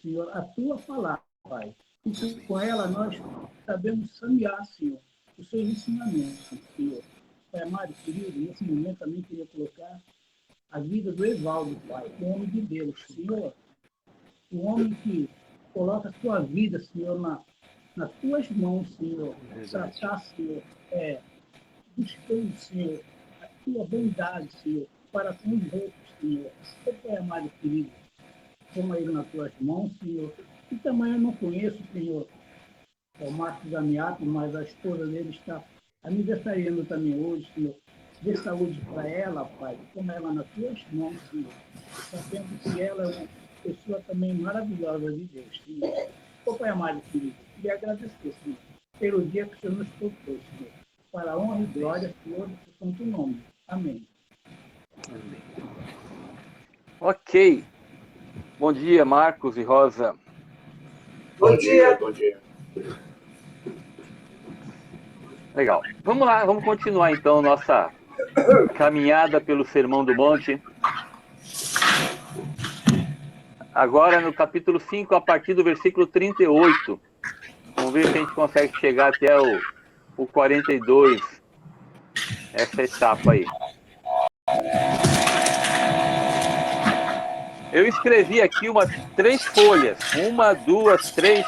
Senhor, a tua palavra, Pai. E com ela nós sabemos samear, Senhor, os seus ensinamentos, Senhor. Pai amado, querido, nesse momento também queria colocar a vida do Evaldo, Pai, o homem de Deus, Senhor. O homem que coloca a sua vida, Senhor, nas tuas mãos, Senhor. Tratar, Senhor, buscando, Senhor, a tua bondade, Senhor, para com os outros, Senhor. Pai amado, querido, toma ele nas tuas mãos, Senhor. E também eu não conheço, Senhor, o Marcos Amiato, mas a esposa dele está aniversariando também hoje, Senhor. Dê saúde para ela, Pai. Toma ela nas tuas mãos, Senhor. Sabendo que ela é uma pessoa também maravilhosa de Deus, Senhor. Pai amado, querido, queria agradecer, Senhor, pelo dia que o Senhor nos propôs, Senhor. Para a honra e glória, Senhor, do santo nome. Amém. Amém. Ok. Bom dia, Marcos e Rosa. Bom dia. Bom dia. Legal. Vamos lá, vamos continuar então nossa caminhada pelo Sermão do Monte. Agora no capítulo 5, a partir do versículo 38. Vamos ver se a gente consegue chegar até o 42. Essa etapa aí. Eu escrevi aqui três folhas. 1, 2, 3.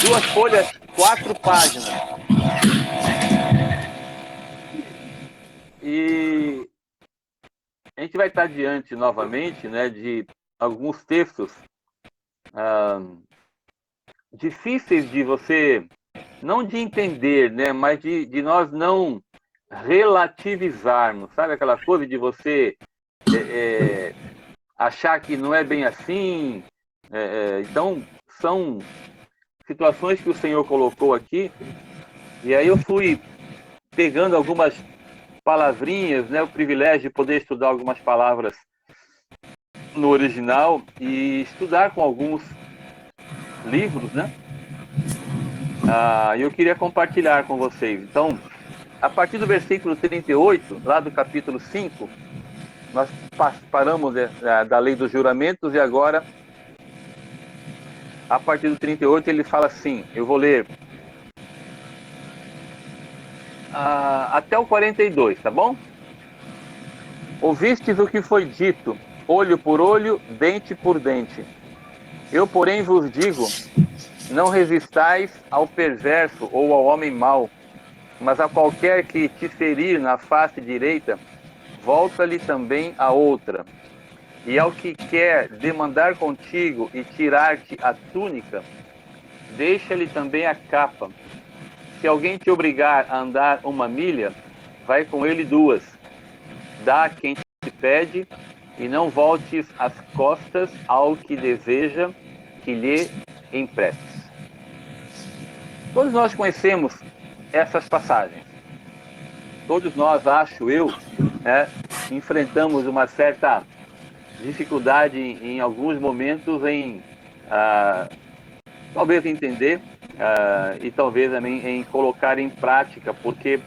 2 folhas, 4 páginas. E a gente vai estar diante novamente, né, de alguns textos difíceis de você, não de entender, né, mas de nós não relativizarmos, sabe aquela coisa de você achar que não é bem assim. Então, são situações que o Senhor colocou aqui, e aí eu fui pegando algumas palavrinhas, né, o privilégio de poder estudar algumas palavras no original e estudar com alguns livros, né? Eu queria compartilhar com vocês. Então, a partir do versículo 38, lá do capítulo 5, nós paramos da lei dos juramentos e agora, a partir do 38, ele fala assim, eu vou ler até o 42, tá bom? Ouvistes o que foi dito, olho por olho, dente por dente. Eu, porém, vos digo, não resistais ao perverso ou ao homem mau, mas a qualquer que te ferir na face direita, volta-lhe também a outra. E ao que quer demandar contigo e tirar-te a túnica, deixa-lhe também a capa. Se alguém te obrigar a andar 1 milha, vai com ele 2. Dá a quem te pede, e não voltes as costas ao que deseja que lhe emprestes. Todos nós conhecemos essas passagens. Todos nós, acho eu, enfrentamos uma certa dificuldade em alguns momentos em talvez entender e talvez também em colocar em prática, porque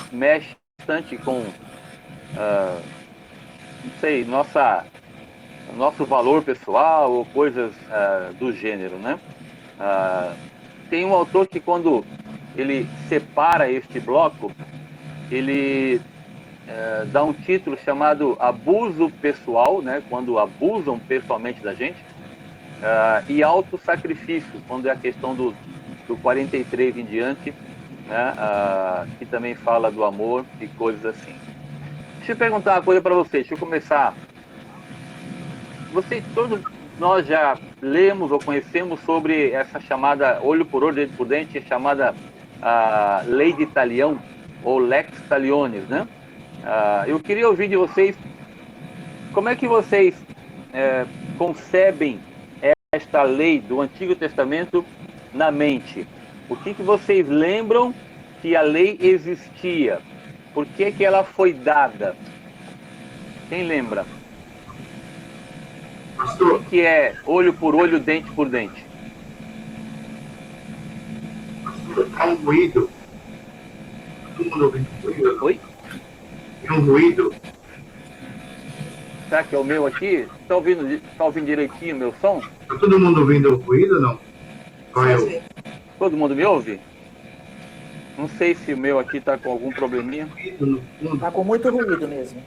mexe bastante com não sei, nosso valor pessoal ou coisas do gênero, né? Tem um autor que, quando ele separa este bloco, ele dá um título chamado abuso pessoal, né? Quando abusam pessoalmente da gente, e autossacrifício, quando é a questão do 43 em diante, né? Que também fala do amor e coisas assim. Deixa eu perguntar uma coisa para vocês, deixa eu começar. Todos nós já lemos ou conhecemos sobre essa chamada olho por olho, dente por dente, chamada lei de Talião, ou lex talionis, né? Eu queria ouvir de vocês, como é que vocês concebem esta lei do Antigo Testamento na mente? O que vocês lembram que a lei existia? Por que ela foi dada? Quem lembra? O que é olho por olho, dente por dente? Há um ruído. Todo mundo ouvindo ruído? Oi? Tem um ruído. Será que é o meu aqui? Tá ouvindo direitinho o meu som? Tá todo mundo ouvindo o ruído ou não? Só eu. Todo mundo me ouve? Não sei se o meu aqui tá com algum probleminha. Ruído no fundo. Tá com muito ruído mesmo.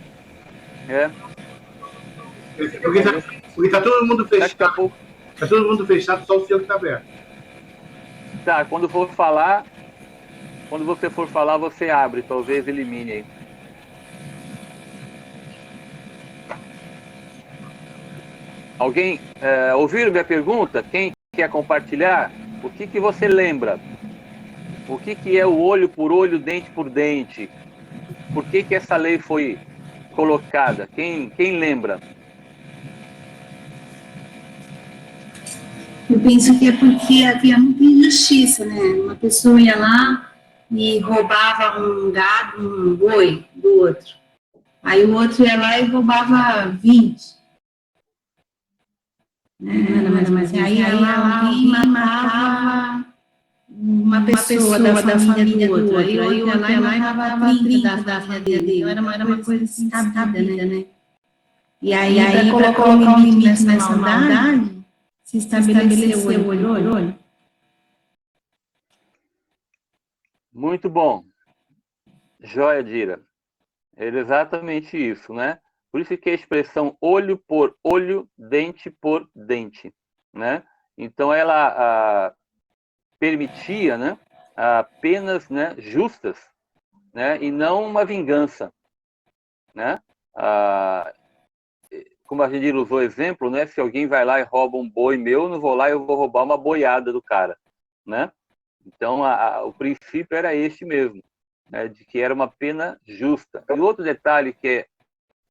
É. Porque tá todo mundo Daqui a fechado. pouco. Tá todo mundo fechado, só o seu que tá aberto. Tá, quando você for falar, você abre, talvez elimine aí. Alguém ouviram minha pergunta? Quem quer compartilhar? O que você lembra? O que é o olho por olho, dente por dente? Por que essa lei foi colocada? Quem lembra? Eu penso que é porque havia muita injustiça, né? Uma pessoa ia lá e roubava um gado, um boi do outro. Aí o outro ia lá e roubava 20. Mas aí alguém matava uma pessoa da família do outro. Aí o outro ia lá e matava 30 da família dele. Então era uma coisa assim, descabida, né? E aí para colocar um limite nessa maldade, se estabeleceu olho por olho. Muito bom. Joia, Dira. Era exatamente isso, né? Por isso que a expressão olho por olho, dente por dente, né? Então ela permitia, né, penas, né, justas, né, e não uma vingança, né? Como a gente usou exemplo, né? Se alguém vai lá e rouba um boi meu, eu não vou lá e eu vou roubar uma boiada do cara, né? Então o princípio era este mesmo, né, de que era uma pena justa. E outro detalhe que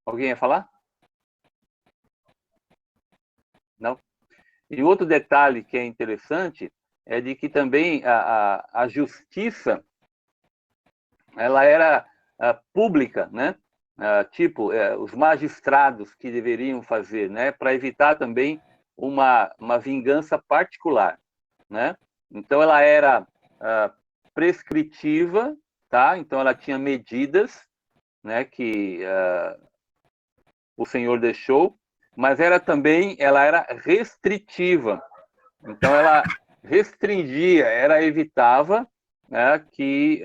alguém ia falar? Não? E outro detalhe que é interessante é de que também a justiça ela era pública, né? Tipo, os magistrados que deveriam fazer, né? Para evitar também uma vingança particular, né? Então, ela era prescritiva, tá? Então, ela tinha medidas, né? Que o Senhor deixou, mas ela era restritiva. Então, ela restringia, evitava, né, que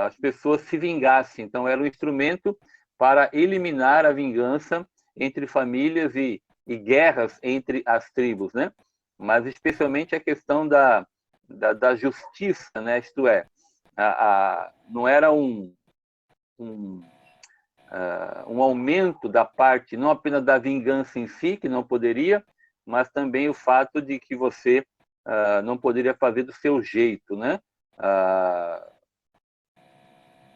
as pessoas se vingassem. Então, era um instrumento para eliminar a vingança entre famílias e guerras entre as tribos, né? Mas especialmente a questão da justiça, né? Isto é, não era um aumento da parte, não apenas da vingança em si, que não poderia, mas também o fato de que você não poderia fazer do seu jeito, né?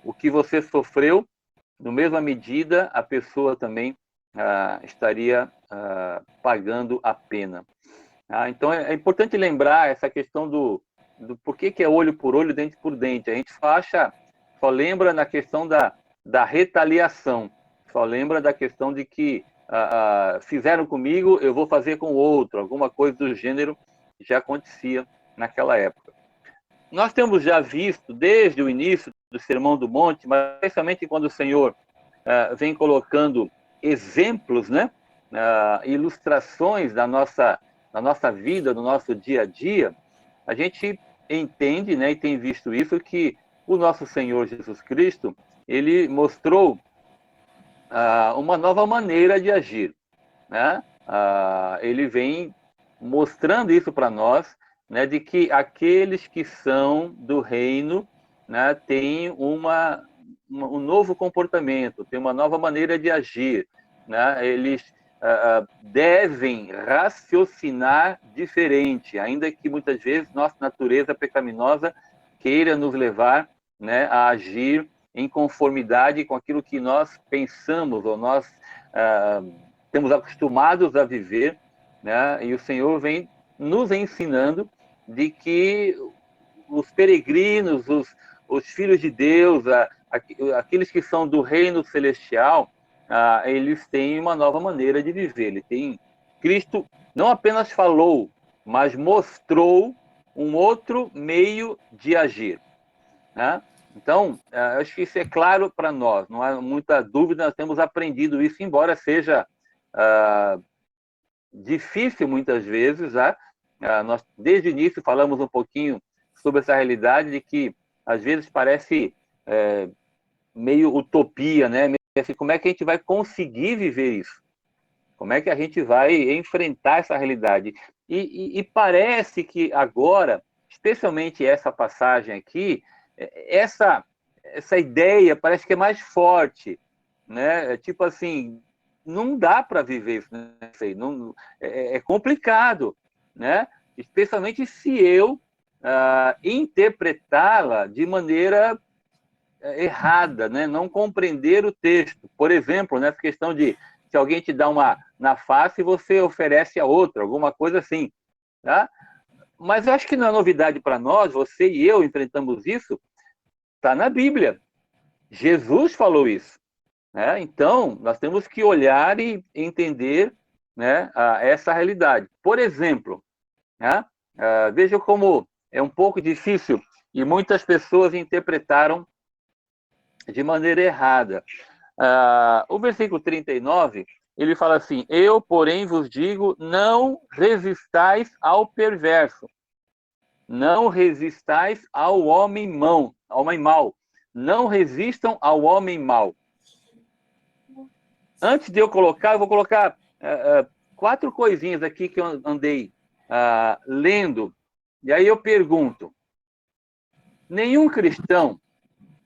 O que você sofreu, na mesma medida, a pessoa também estaria pagando a pena. Então, é importante lembrar essa questão do por que é olho por olho, dente por dente. A gente só lembra na questão da retaliação, só lembra da questão de que fizeram comigo, eu vou fazer com o outro, alguma coisa do gênero já acontecia naquela época. Nós temos já visto, desde o início do Sermão do Monte, mas especialmente quando o Senhor vem colocando exemplos, né, ilustrações da nossa vida, do nosso dia a dia, a gente entende, né, e tem visto isso, que o nosso Senhor Jesus Cristo, ele mostrou uma nova maneira de agir, né? Ele vem mostrando isso para nós, né, de que aqueles que são do reino, né, têm um novo comportamento, têm uma nova maneira de agir, né? Eles devem raciocinar diferente, ainda que muitas vezes nossa natureza pecaminosa queira nos levar, né, a agir em conformidade com aquilo que nós pensamos ou nós temos acostumados a viver, né? E o Senhor vem nos ensinando de que os peregrinos, os filhos de Deus, aqueles que são do reino celestial, eles têm uma nova maneira de viver. Cristo não apenas falou, mas mostrou um outro meio de agir, né? Então, acho que isso é claro para nós, não há muita dúvida, nós temos aprendido isso, embora seja difícil muitas vezes. Nós, desde o início, falamos um pouquinho sobre essa realidade de que, às vezes, parece meio utopia, né? Meio assim, como é que a gente vai conseguir viver isso? Como é que a gente vai enfrentar essa realidade? E parece que agora, especialmente essa passagem aqui, essa ideia parece que é mais forte, né? Tipo assim, não dá para viver isso, né? Não, é complicado, né? Especialmente se eu interpretá-la de maneira errada, né? Não compreender o texto. Por exemplo, nessa questão de se alguém te dá uma na face, você oferece a outra, alguma coisa assim, tá? Mas eu acho que não é novidade para nós, você e eu enfrentamos isso, está na Bíblia. Jesus falou isso, né? Então, nós temos que olhar e entender, né, essa realidade. Por exemplo, né, veja como é um pouco difícil e muitas pessoas interpretaram de maneira errada. O versículo 39, ele fala assim: eu, porém, vos digo, não resistais ao perverso, não resistais ao homem mau, não resistam ao homem mau. Antes de eu colocar, eu vou colocar 4 coisinhas aqui que eu andei lendo, e aí eu pergunto: nenhum cristão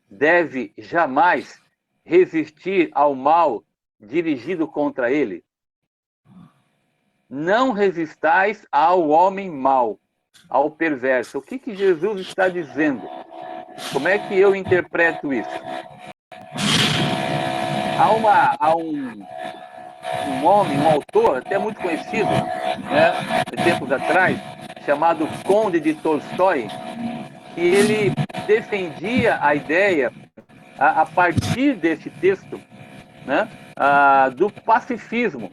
deve jamais resistir ao mal dirigido contra ele? Não resistais ao homem mau, ao perverso. O que Jesus está dizendo? Como é que eu interpreto isso? Há um homem, um autor até muito conhecido, né, de tempos atrás, chamado Conde de Tolstói, que ele defendia a ideia, a partir desse texto, né, do pacifismo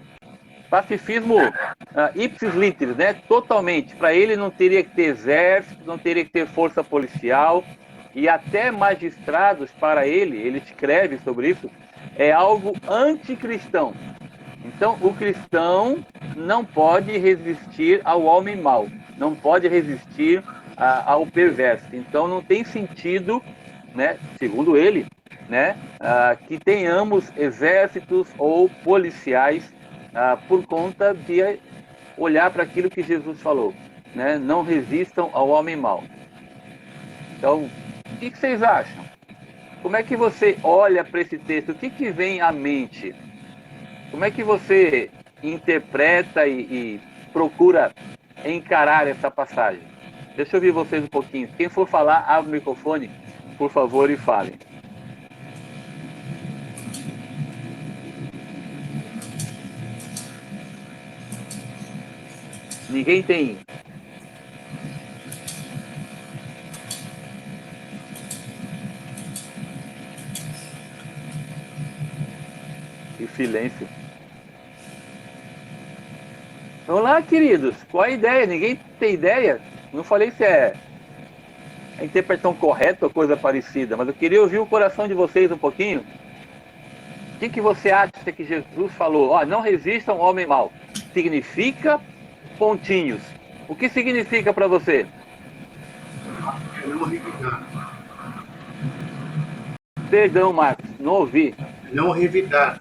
ipsis literis, né, totalmente. Para ele não teria que ter exército, não teria que ter força policial, e até magistrados, para ele escreve sobre isso, é algo anticristão. Então, o cristão não pode resistir ao homem mau, não pode resistir ao perverso. Então, não tem sentido, né, segundo ele, né, que tenhamos exércitos ou policiais por conta de olhar para aquilo que Jesus falou, né? Não resistam ao homem mau. Então, o que vocês acham? Como é que você olha para esse texto? O que vem à mente? Como é que você interpreta e procura encarar essa passagem? Deixa eu ouvir vocês um pouquinho. Quem for falar, abre o microfone, por favor, e fale. Ninguém tem. E silêncio. Vamos lá, queridos. Qual a ideia? Ninguém tem ideia? Não falei se é a interpretação correta ou coisa parecida, mas eu queria ouvir o coração de vocês um pouquinho. O que você acha que Jesus falou? Não resistam ao homem mau. Significa pontinhos. O que significa para você? Não revidar. Perdão, Marcos, não ouvi. Não revidar.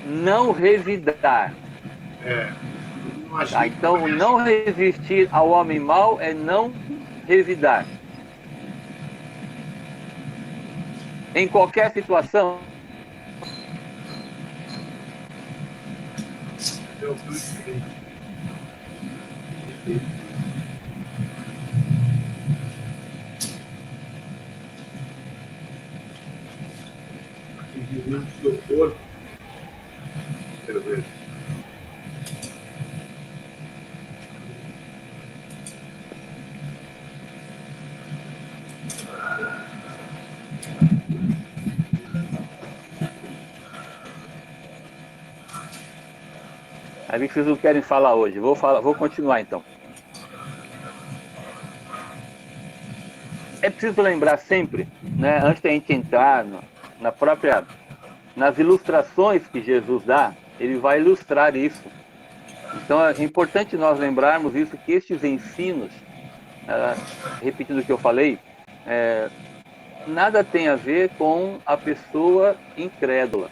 Não revidar. Então, não resistir ao homem mau é não revidar. Em qualquer situação. No seu corpo. Quero ver. Aí vocês não querem falar hoje. Vou continuar então. É preciso lembrar sempre, né, antes da gente entrar na própria nas ilustrações que Jesus dá, ele vai ilustrar isso. Então é importante nós lembrarmos isso, que estes ensinos, repetindo o que eu falei, nada tem a ver com a pessoa incrédula,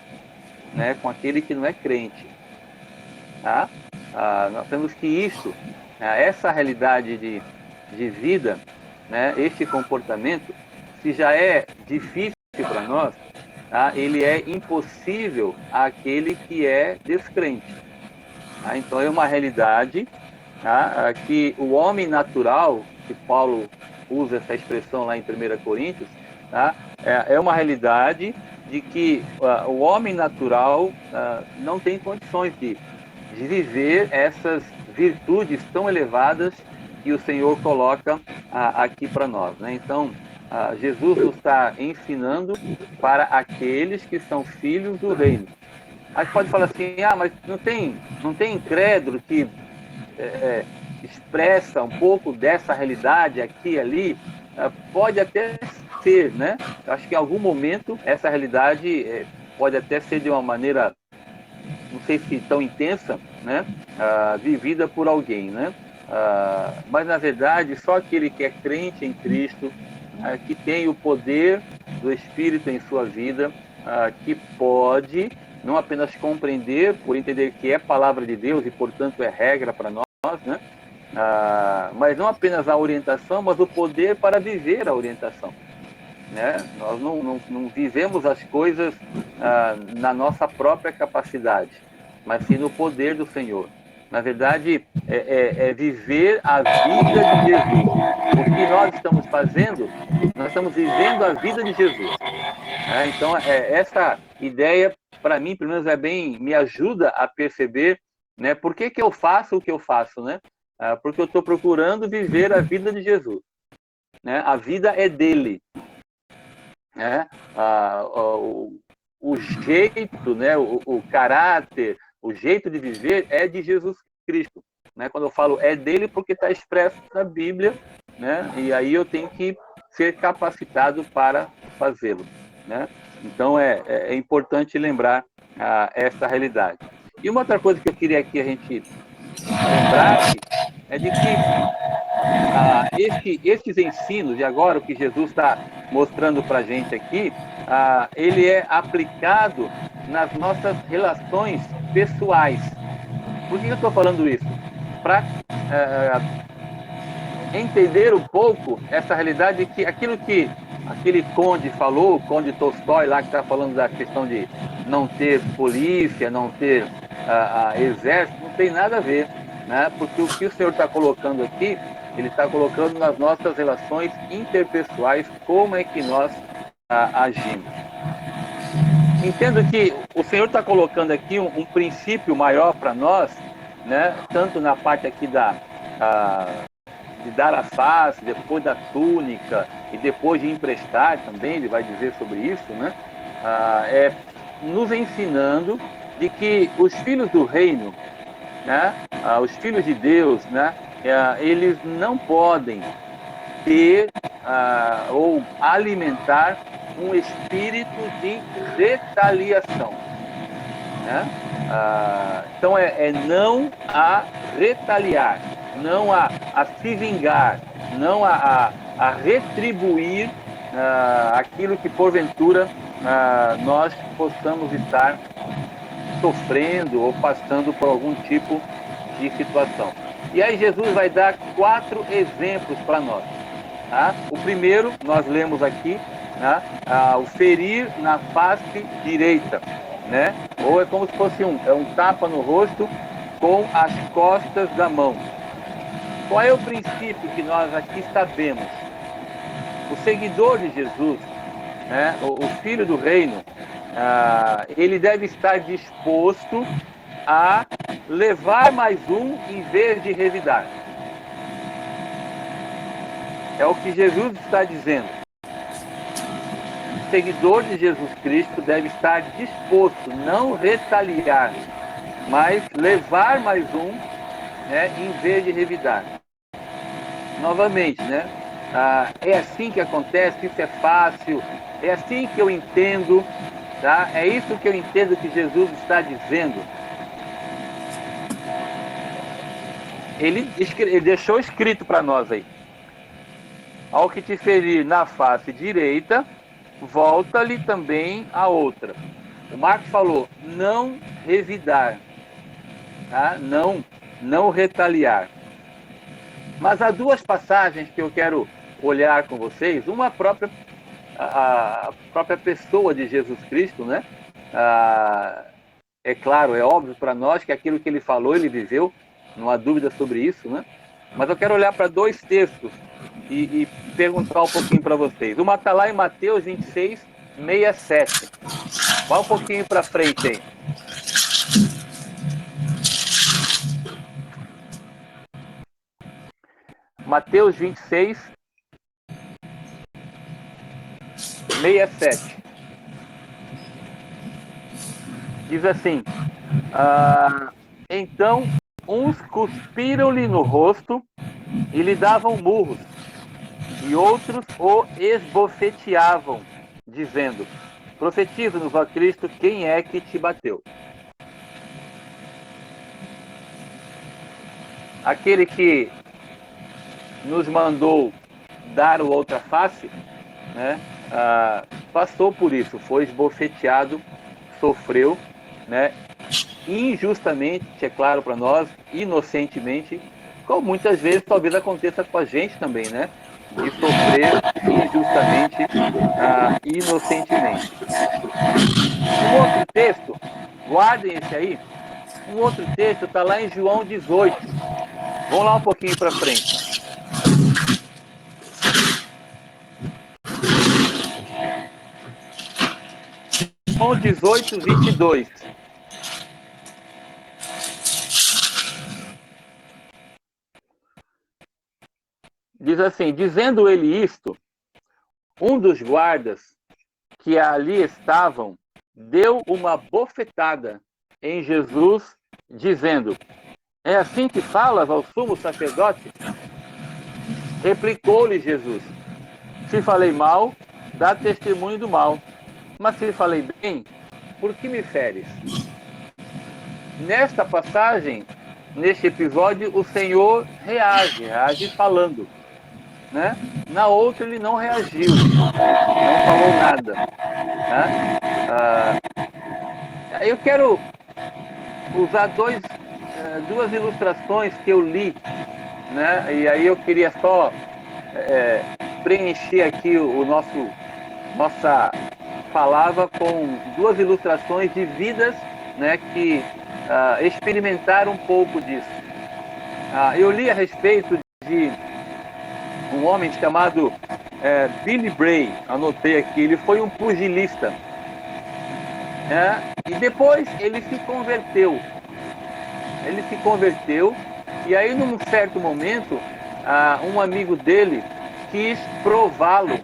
né, com aquele que não é crente. Tá? Nós temos que isso, essa realidade de vida, né, este comportamento, se já é difícil para nós, tá, ele é impossível àquele que é descrente. Tá? Então é uma realidade, tá, que o homem natural, que Paulo usa essa expressão lá em 1 Coríntios, tá, é uma realidade de que o homem natural não tem condições de viver essas virtudes tão elevadas que o Senhor coloca aqui para nós, né? Então, Jesus nos está ensinando para aqueles que são filhos do reino. Aí pode falar assim, mas não tem incrédulo que expressa um pouco dessa realidade aqui e ali? Pode até ser, né? Eu acho que em algum momento essa realidade pode até ser de uma maneira, não sei se tão intensa, né, vivida por alguém, né? Mas na verdade só aquele que é crente em Cristo, que tem o poder do Espírito em sua vida, que pode não apenas compreender, por entender que é palavra de Deus e portanto é regra para nós, né? Mas não apenas a orientação, mas o poder para viver a orientação. Né? Nós não vivemos as coisas na nossa própria capacidade, mas sim no poder do Senhor. Na verdade, é viver a vida de Jesus. O que nós estamos fazendo, nós estamos vivendo a vida de Jesus. Então, essa ideia, para mim, pelo menos, me ajuda a perceber, né, por que eu faço o que eu faço, né? Porque eu estou procurando viver a vida de Jesus. Né? A vida é dele. Né? O jeito, né? o caráter, o jeito de viver é de Jesus Cristo. Né? Quando eu falo é dele, porque está expresso na Bíblia, né? E aí eu tenho que ser capacitado para fazê-lo. Né? Então é importante lembrar essa realidade. E uma outra coisa que eu queria que a gente lembrasse é de que estes ensinos, e agora o que Jesus está mostrando para a gente aqui, ele é aplicado nas nossas relações pessoais. Por que eu estou falando isso? Para entender um pouco essa realidade, que aquilo que aquele conde falou, o conde Tolstói lá, que está falando da questão de não ter polícia, não ter exército, não tem nada a ver, né? Porque o que o Senhor está colocando aqui, ele está colocando nas nossas relações interpessoais, como é que nós agimos. Entendo que o Senhor está colocando aqui um princípio maior para nós, né? Tanto na parte aqui de dar a face, depois da túnica e depois de emprestar também, ele vai dizer sobre isso, né? Nos ensinando de que os filhos do reino, né? Os filhos de Deus, né? Eles não podem ter ou alimentar um espírito de retaliação. Né? Então não a retaliar, não a se vingar, não a retribuir aquilo que porventura nós possamos estar sofrendo ou passando por algum tipo de situação. E aí Jesus vai dar 4 exemplos para nós. Tá? O primeiro, nós lemos aqui, né? O ferir na face direita. Né? Ou é como se fosse um tapa no rosto com as costas da mão. Qual é o princípio que nós aqui sabemos? O seguidor de Jesus, né? o filho do reino, ele deve estar disposto a levar mais um em vez de revidar. É o que Jesus está dizendo. O seguidor de Jesus Cristo deve estar disposto, não retaliar, mas levar mais um, né, em vez de revidar. Novamente, né? É assim que acontece, isso é fácil, é assim que eu entendo. Tá? É isso que eu entendo que Jesus está dizendo. Ele deixou escrito para nós aí. Ao que te ferir na face direita, volta-lhe também a outra. O Marcos falou, não revidar, tá? Não retaliar. Mas há duas passagens que eu quero olhar com vocês. Uma a própria pessoa de Jesus Cristo, né? É claro, é óbvio para nós que aquilo que ele falou, ele viveu, não há dúvida sobre isso, né? Mas eu quero olhar para dois textos e perguntar um pouquinho para vocês. Uma está lá em Mateus 26, 67. Vai um pouquinho para frente aí. Mateus 26, 67. Diz assim, então uns cuspiram-lhe no rosto e lhe davam murros, e outros o esbofeteavam, dizendo, profetiza-nos, ó Cristo, quem é que te bateu? Aquele que nos mandou dar o outra face, né, passou por isso, foi esbofeteado, sofreu, né, injustamente, é claro para nós, inocentemente, como muitas vezes talvez aconteça com a gente também, né, de sofrer injustamente, inocentemente. Um outro texto, guardem esse aí, um outro texto está lá em João 18. Vamos lá um pouquinho para frente. João 18, 22. Diz assim, dizendo ele isto, um dos guardas que ali estavam deu uma bofetada em Jesus, dizendo, é assim que falas ao sumo sacerdote? Replicou-lhe Jesus, se falei mal, dá testemunho do mal, mas se falei bem, por que me feres? Nesta passagem, neste episódio, o Senhor reage falando, né? Na outra ele não reagiu, não falou nada, né? Eu quero usar duas ilustrações que eu li, né? E aí eu queria só preencher aqui nossa palavra com duas ilustrações de vidas, né, que experimentaram um pouco disso. Eu li a respeito de um homem chamado Billy Bray, anotei aqui, ele foi um pugilista, e depois ele se converteu, e aí num certo momento um amigo dele quis prová-lo,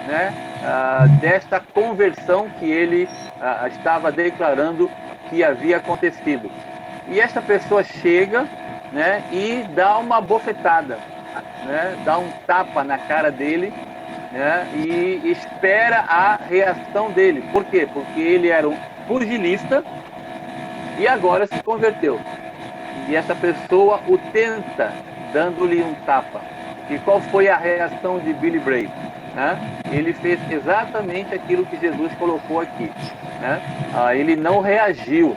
né, desta conversão que ele estava declarando que havia acontecido. E esta pessoa chega, né, e dá uma bofetada, né, dá um tapa na cara dele, né, e espera a reação dele. Por quê? Porque ele era um pugilista e agora se converteu. E essa pessoa o tenta, dando-lhe um tapa. E qual foi a reação de Billy Bray? Ele fez exatamente aquilo que Jesus colocou aqui, né? Ele não reagiu,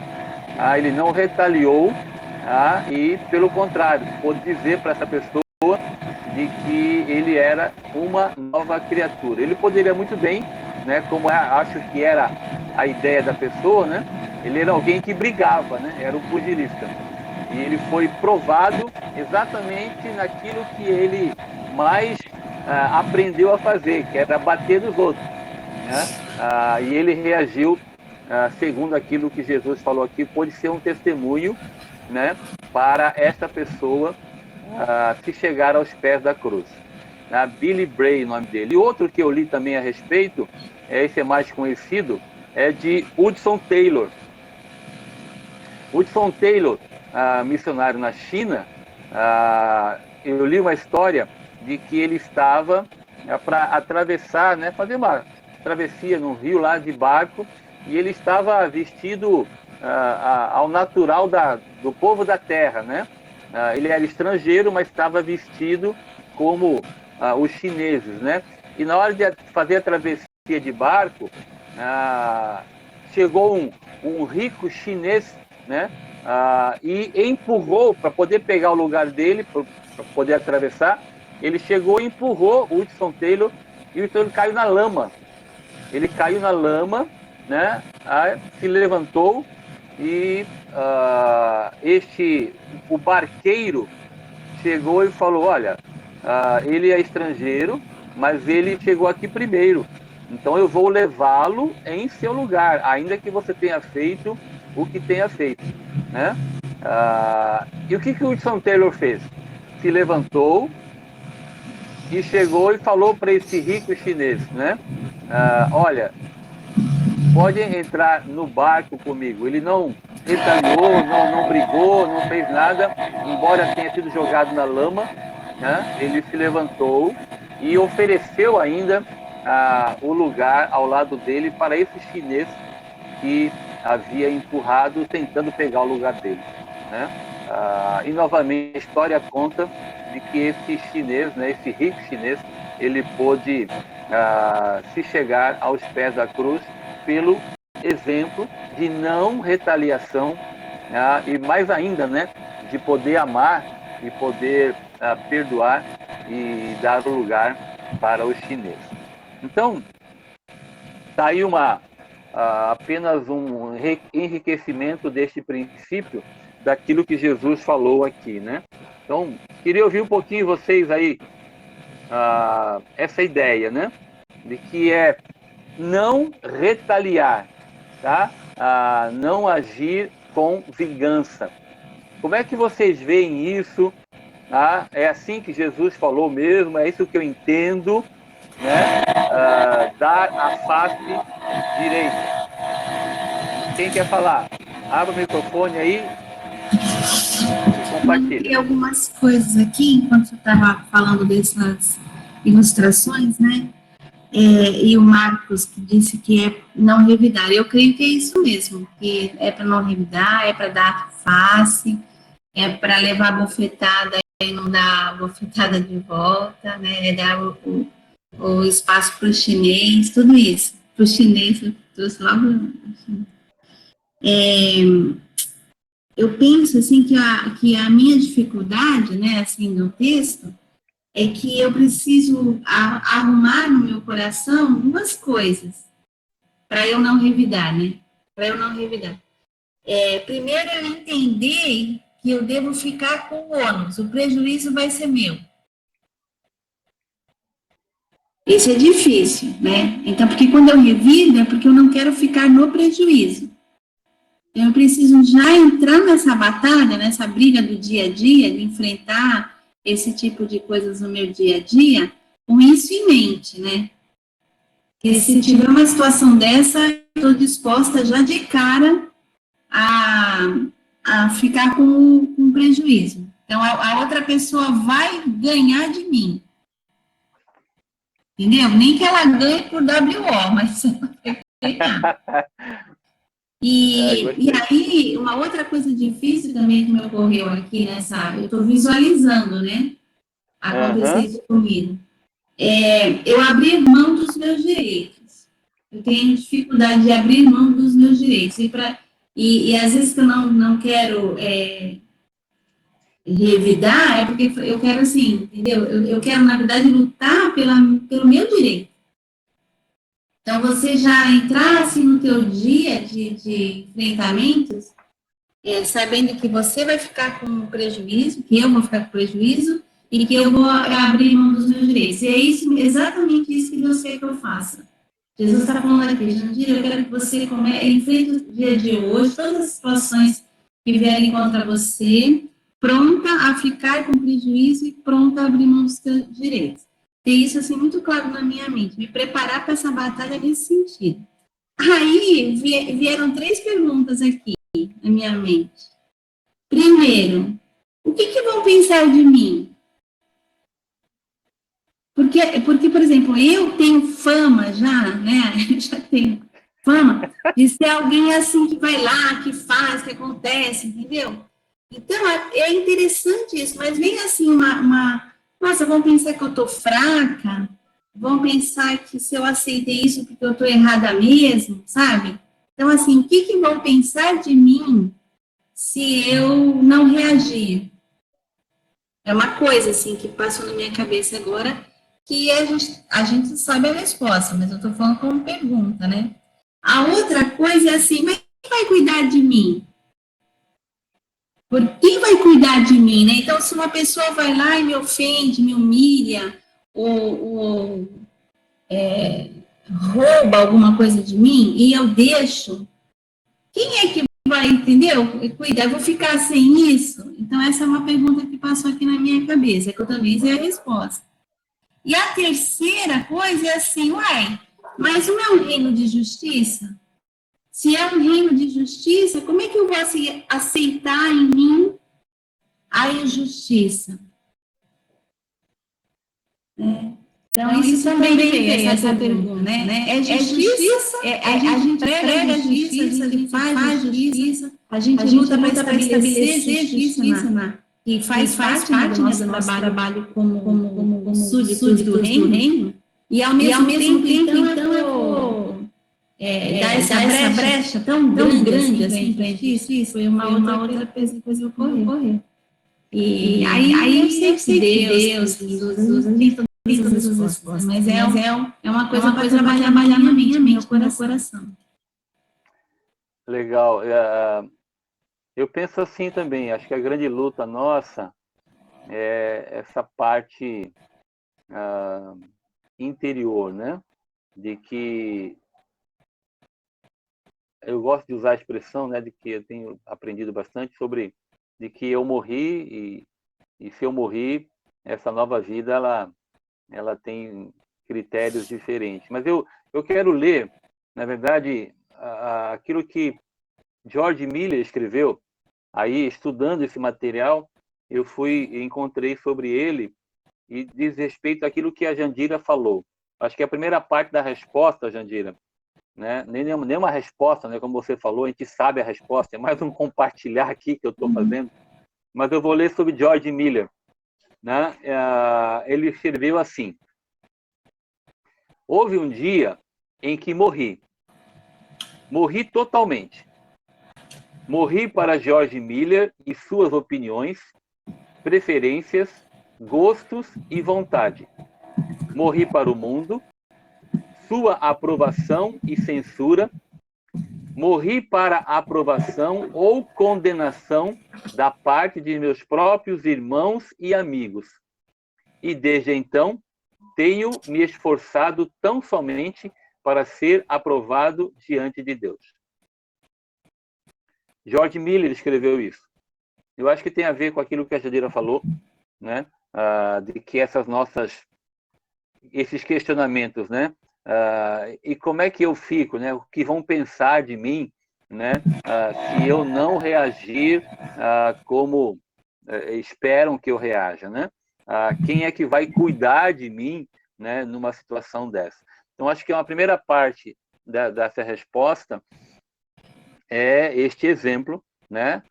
ele não retaliou, e pelo contrário, pôde dizer para essa pessoa de que ele era uma nova criatura. Ele poderia muito bem, né, como acho que era a ideia da pessoa, né, ele era alguém que brigava, né, era um pugilista. E ele foi provado exatamente naquilo que ele mais aprendeu a fazer, que era bater nos outros, né? E ele reagiu segundo aquilo que Jesus falou aqui, pode ser um testemunho, né, para esta pessoa se chegar aos pés da cruz. Billy Bray, o nome dele. E outro que eu li também a respeito, esse é mais conhecido, é de Hudson Taylor. Hudson Taylor, missionário na China, eu li uma história de que ele estava para atravessar, né, fazer uma travessia no rio lá de barco, e ele estava vestido ao natural do povo da terra, né? Ele era estrangeiro, mas estava vestido como os chineses, né? E na hora de fazer a travessia de barco, chegou um rico chinês, né? E empurrou, para poder pegar o lugar dele, para poder atravessar, ele chegou e empurrou o Hudson Taylor, e o Hudson Taylor caiu na lama. Ele caiu na lama, né? Se levantou e o barqueiro chegou e falou, olha, ele é estrangeiro, mas ele chegou aqui primeiro, então eu vou levá-lo em seu lugar, ainda que você tenha feito o que tenha feito, né? E o que o Hudson Taylor fez? Se levantou e chegou e falou para esse rico chinês, né? Olha, pode entrar no barco comigo. Ele não retaliou, não brigou, não fez nada, embora tenha sido jogado na lama, né? Ele se levantou e ofereceu ainda o lugar ao lado dele para esse chinês que havia empurrado, tentando pegar o lugar dele, né? E novamente a história conta de que esse chinês, né, esse rico chinês, ele pôde se chegar aos pés da cruz pelo exemplo de não retaliação, e mais ainda, né, de poder amar e poder perdoar e dar o lugar para os chineses. Então, está aí apenas um enriquecimento deste princípio daquilo que Jesus falou aqui, né? Então, queria ouvir um pouquinho vocês aí, essa ideia, né? De que é não retaliar, tá? Não agir com vingança. Como é que vocês veem isso? É assim que Jesus falou mesmo? É isso que eu entendo, né? Dar a face direita. Quem quer falar? Abra o microfone aí. Compartilha. Tem algumas coisas aqui, enquanto você estava falando dessas ilustrações, né? E o Marcos que disse que é não revidar. Eu creio que é isso mesmo, que é para não revidar, é para dar face, é para levar a bofetada e não dar a bofetada de volta, né? É dar o espaço para o chinês, tudo isso. Para o chinês, eu trouxe logo. Eu penso assim que a minha dificuldade, né, assim, no texto, é que eu preciso arrumar no meu coração duas coisas para eu não revidar, né? Para eu não revidar. Primeiro, eu entender que eu devo ficar com o ônus, o prejuízo vai ser meu. Isso é difícil, né? Então, porque quando eu revido, é porque eu não quero ficar no prejuízo. Eu preciso já entrar nessa batalha, nessa briga do dia a dia, de enfrentar esse tipo de coisas no meu dia a dia, com isso em mente, né? Que se tiver uma situação dessa, eu estou disposta já de cara a ficar com prejuízo. Então, a outra pessoa vai ganhar de mim. Entendeu? Nem que ela ganhe por WO, mas ela vai ganhar. E aí, uma outra coisa difícil também que me ocorreu aqui eu estou visualizando, né? Acontecer isso comigo. Eu abrir mão dos meus direitos. Eu tenho dificuldade de abrir mão dos meus direitos. E às vezes que eu não quero revidar, é porque eu quero assim, entendeu? Eu quero, na verdade, lutar pelo meu direito. Então, você já entrasse no teu dia de enfrentamentos, sabendo que você vai ficar com prejuízo, que eu vou ficar com prejuízo, e que eu vou abrir mão dos meus direitos. E é exatamente isso que Deus quer que eu faça. Jesus está falando aqui, Jandir, eu quero que você enfrente o dia de hoje, todas as situações que vierem contra você, pronta a ficar com prejuízo e pronta a abrir mão dos seus direitos. Ter isso assim muito claro na minha mente, me preparar para essa batalha nesse sentido. Aí vieram 3 perguntas aqui na minha mente. Primeiro, o que vão pensar de mim? Porque, por exemplo, eu tenho fama já, né? Já tenho fama de ser alguém assim que vai lá, que faz, que acontece, entendeu? Então, é interessante isso, mas vem assim nossa, vão pensar que eu tô fraca, vão pensar que se eu aceitei isso porque eu tô errada mesmo, sabe? Então, assim, o que vão pensar de mim se eu não reagir? É uma coisa, assim, que passou na minha cabeça agora, que a gente sabe a resposta, mas eu estou falando como pergunta, né? A outra coisa é assim, mas quem vai cuidar de mim? Por quem vai cuidar de mim, né? Então, se uma pessoa vai lá e me ofende, me humilha, ou rouba alguma coisa de mim, e eu deixo, quem é que vai, entendeu? Cuidar, eu vou ficar sem isso? Então, essa é uma pergunta que passou aqui na minha cabeça, que eu também sei a resposta. E a terceira coisa é assim, uai, mas não é um reino de justiça? Se é um reino de justiça, como é que eu vou aceitar em mim a injustiça? Então, isso também veio, essa pergunta, né? É justiça? A gente prega a justiça, a gente faz justiça, a gente luta para estabelecer justiça, que faz parte do nosso trabalho como súditos do reino, e ao mesmo tempo, então, eu vou dar essa brecha tão grande assim para a injustiça, foi uma outra coisa que ocorreu. E aí eu sei que Deus, Jesus, tem todas as respostas, mas é uma coisa para trabalhar na minha mente, no meu coração. Legal. Eu penso assim também, acho que a grande luta nossa é essa parte interior, né? De que eu gosto de usar a expressão, né, de que eu tenho aprendido bastante sobre de que eu morri e se eu morri, essa nova vida ela tem critérios diferentes. Mas eu quero ler, na verdade, aquilo que George Miller escreveu. Aí, estudando esse material, eu encontrei sobre ele e diz respeito àquilo que a Jandira falou. Acho que a primeira parte da resposta, Jandira, né? Nem uma resposta, né? Como você falou, a gente sabe a resposta, é mais um compartilhar aqui que eu estou fazendo. Mas eu vou ler sobre George Miller. Né? Ele escreveu assim: houve um dia em que morri totalmente. Morri para George Miller e suas opiniões, preferências, gostos e vontade. Morri para o mundo, sua aprovação e censura. Morri para a aprovação ou condenação da parte de meus próprios irmãos e amigos. E desde então, tenho me esforçado tão somente para ser aprovado diante de Deus. George Miller escreveu isso. Eu acho que tem a ver com aquilo que a Jandira falou, né? De que esses questionamentos, né? E como é que eu fico, né? O que vão pensar de mim, né? Se eu não reagir como esperam que eu reaja, né? Quem é que vai cuidar de mim, né? Numa situação dessa? Então, acho que uma primeira parte dessa resposta é este exemplo, né?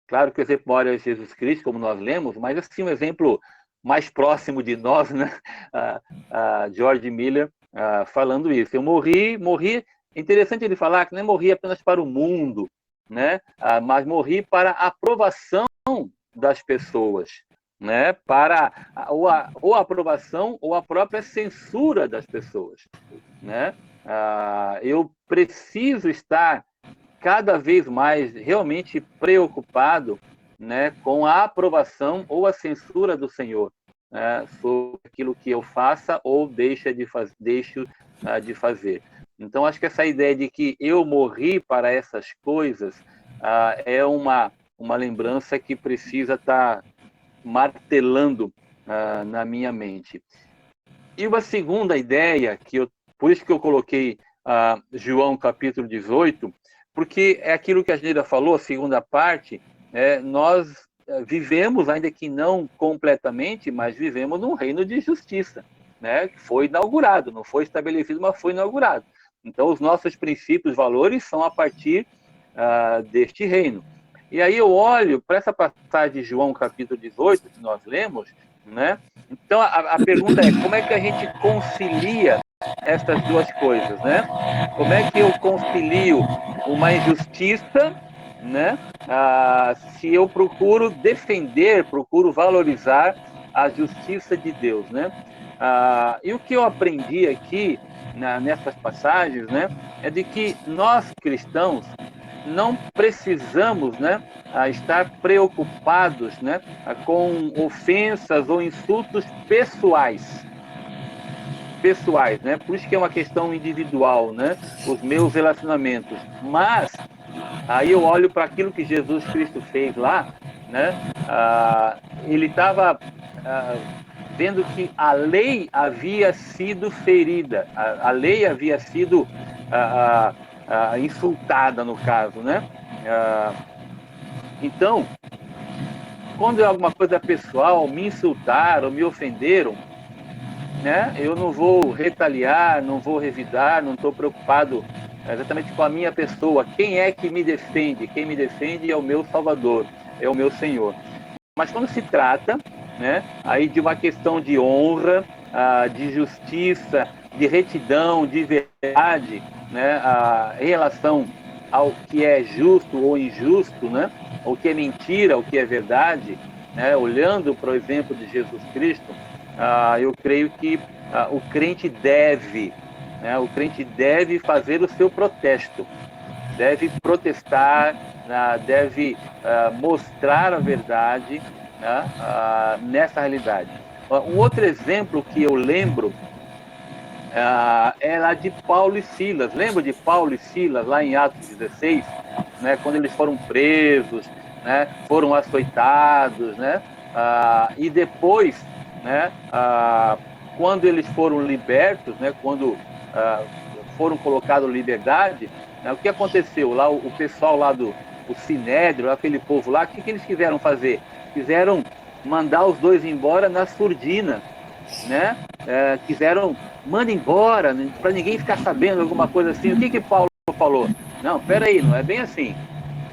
Claro que o exemplo maior é Jesus Cristo, como nós lemos, mas assim, um exemplo mais próximo de nós, né? George Miller falando isso. Eu morri, interessante ele falar que não é morri apenas para o mundo, né? Mas morri para a aprovação das pessoas, né? Para ou a aprovação ou a própria censura das pessoas, né? Eu preciso estar cada vez mais realmente preocupado, né, com a aprovação ou a censura do Senhor, né, sobre aquilo que eu faça ou deixo de fazer. Então, acho que essa ideia de que eu morri para essas coisas é uma lembrança que precisa estar martelando na minha mente. E uma segunda ideia, por isso que eu coloquei João capítulo 18, porque é aquilo que a Jandira falou, a segunda parte, nós vivemos, ainda que não completamente, mas vivemos num reino de justiça, né, que foi inaugurado, não foi estabelecido, mas foi inaugurado. Então, os nossos princípios, valores são a partir deste reino. E aí eu olho para essa passagem de João, capítulo 18, que nós lemos, né? Então, a pergunta é, como é que a gente concilia essas duas coisas, né? Como é que eu concilio uma injustiça, né? Se eu procuro defender, procuro valorizar a justiça de Deus, né? E o que eu aprendi aqui nessas passagens, né, é de que nós cristãos não precisamos, né, estar preocupados, né, com ofensas ou insultos pessoais, né? Por isso que é uma questão individual, né? Os meus relacionamentos. Mas aí eu olho para aquilo que Jesus Cristo fez lá, né? Ele estava vendo que a lei havia sido ferida, a lei havia sido insultada, no caso, né? Então, quando é alguma coisa pessoal, me insultaram, me ofenderam, né? Eu não vou retaliar, não vou revidar, não estou preocupado exatamente com a minha pessoa. Quem é que me defende? Quem me defende é o meu Salvador, é o meu Senhor. Mas quando se trata, né, aí de uma questão de honra, de justiça, de retidão, de verdade, né, em relação ao que é justo ou injusto, né, o que é mentira, o que é verdade, né, olhando para o exemplo de Jesus Cristo, eu creio que o crente deve fazer o seu protesto, deve protestar, deve mostrar a verdade, né, nessa realidade. Um outro exemplo que eu lembro é lá de Paulo e Silas. Lembra de Paulo e Silas, lá em Atos 16, né, quando eles foram presos, né, foram açoitados, né, e depois, né, quando eles foram libertos, né, quando foram colocados em liberdade, né, o que aconteceu? Lá, o pessoal lá do Sinédrio, aquele povo lá, o que eles quiseram fazer? Quiseram mandar os dois embora na surdina, né? Quiseram, manda embora, né, para ninguém ficar sabendo alguma coisa assim. O que Paulo falou? Não, peraí, não é bem assim,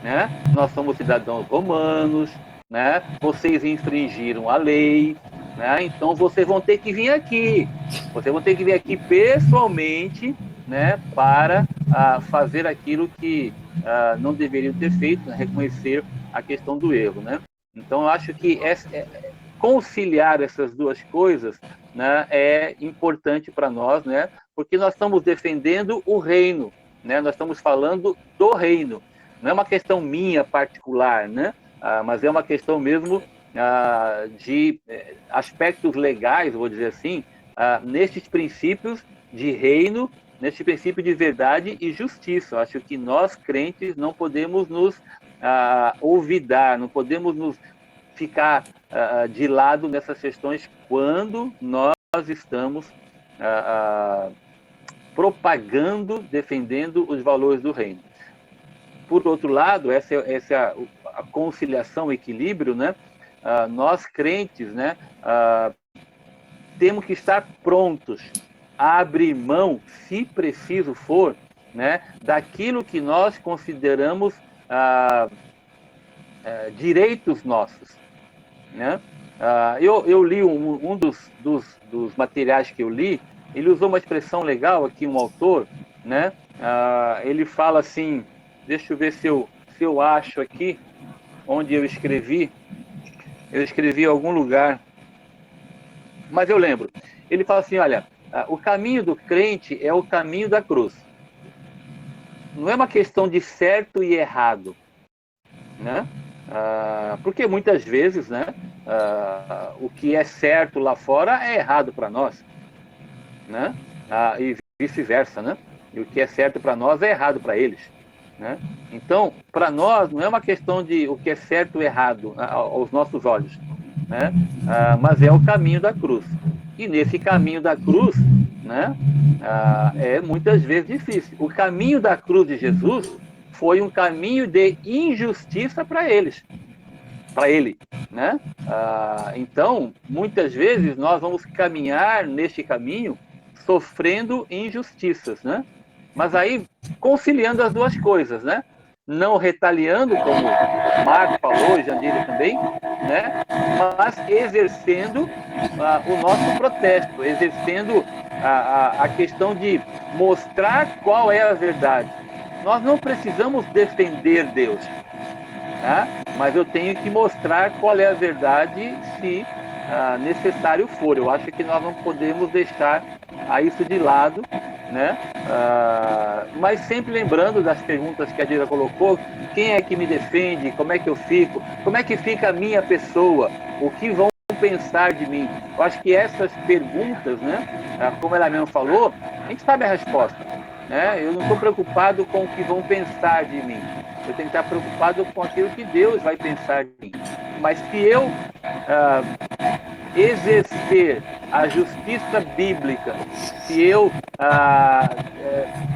né? Nós somos cidadãos romanos, né? Vocês infringiram a lei, né? Então vocês vão ter que vir aqui. Vocês vão ter que vir aqui pessoalmente, né? Para fazer aquilo que não deveriam ter feito, né? Reconhecer a questão do erro, né? Então eu acho que conciliar essas duas coisas, né, é importante para nós, né? Porque nós estamos defendendo o reino, né? Nós estamos falando do reino. Não é uma questão minha particular, né? Mas é uma questão mesmo de aspectos legais, vou dizer assim, nestes princípios de reino, neste princípio de verdade e justiça. Eu acho que nós, crentes, não podemos nos olvidar, não podemos nos ficar de lado nessas questões quando nós estamos propagando, defendendo os valores do reino. Por outro lado, essa é a conciliação, o equilíbrio, né? Nós crentes, né, temos que estar prontos a abrir mão, se preciso for, né, daquilo que nós consideramos direitos nossos, né? Eu li um dos materiais que eu li, ele usou uma expressão legal aqui, um autor, né? Ele fala assim, deixa eu ver se eu acho aqui, onde eu escrevi em algum lugar, mas eu lembro. Ele fala assim, olha, o caminho do crente é o caminho da cruz. Não é uma questão de certo e errado, né? Porque muitas vezes, né, o que é certo lá fora é errado para nós, né? E vice-versa, né? E o que é certo para nós é errado para eles, né? Então, para nós, não é uma questão de o que é certo ou errado aos nossos olhos, né? Mas é o caminho da cruz. E nesse caminho da cruz, né, é muitas vezes difícil. O caminho da cruz de Jesus foi um caminho de injustiça para ele, né? Então, muitas vezes nós vamos caminhar neste caminho sofrendo injustiças, né? Mas aí, conciliando as duas coisas, né? Não retaliando, como o Marco falou, Jandira também, né? Mas exercendo o nosso protesto, exercendo a questão de mostrar qual é a verdade. Nós não precisamos defender Deus, tá? Mas eu tenho que mostrar qual é a verdade se necessário for. Eu acho que nós não podemos deixar isso de lado, né? Mas sempre lembrando das perguntas que a Dira colocou: quem é que me defende? Como é que eu fico? Como é que fica a minha pessoa? O que vão pensar de mim? Eu acho que essas perguntas, né? Como ela mesmo falou, a gente sabe a resposta, né? Eu não estou preocupado com o que vão pensar de mim. Eu tenho que estar preocupado com aquilo que Deus vai pensar de mim. Mas se eu exercer a justiça bíblica, se eu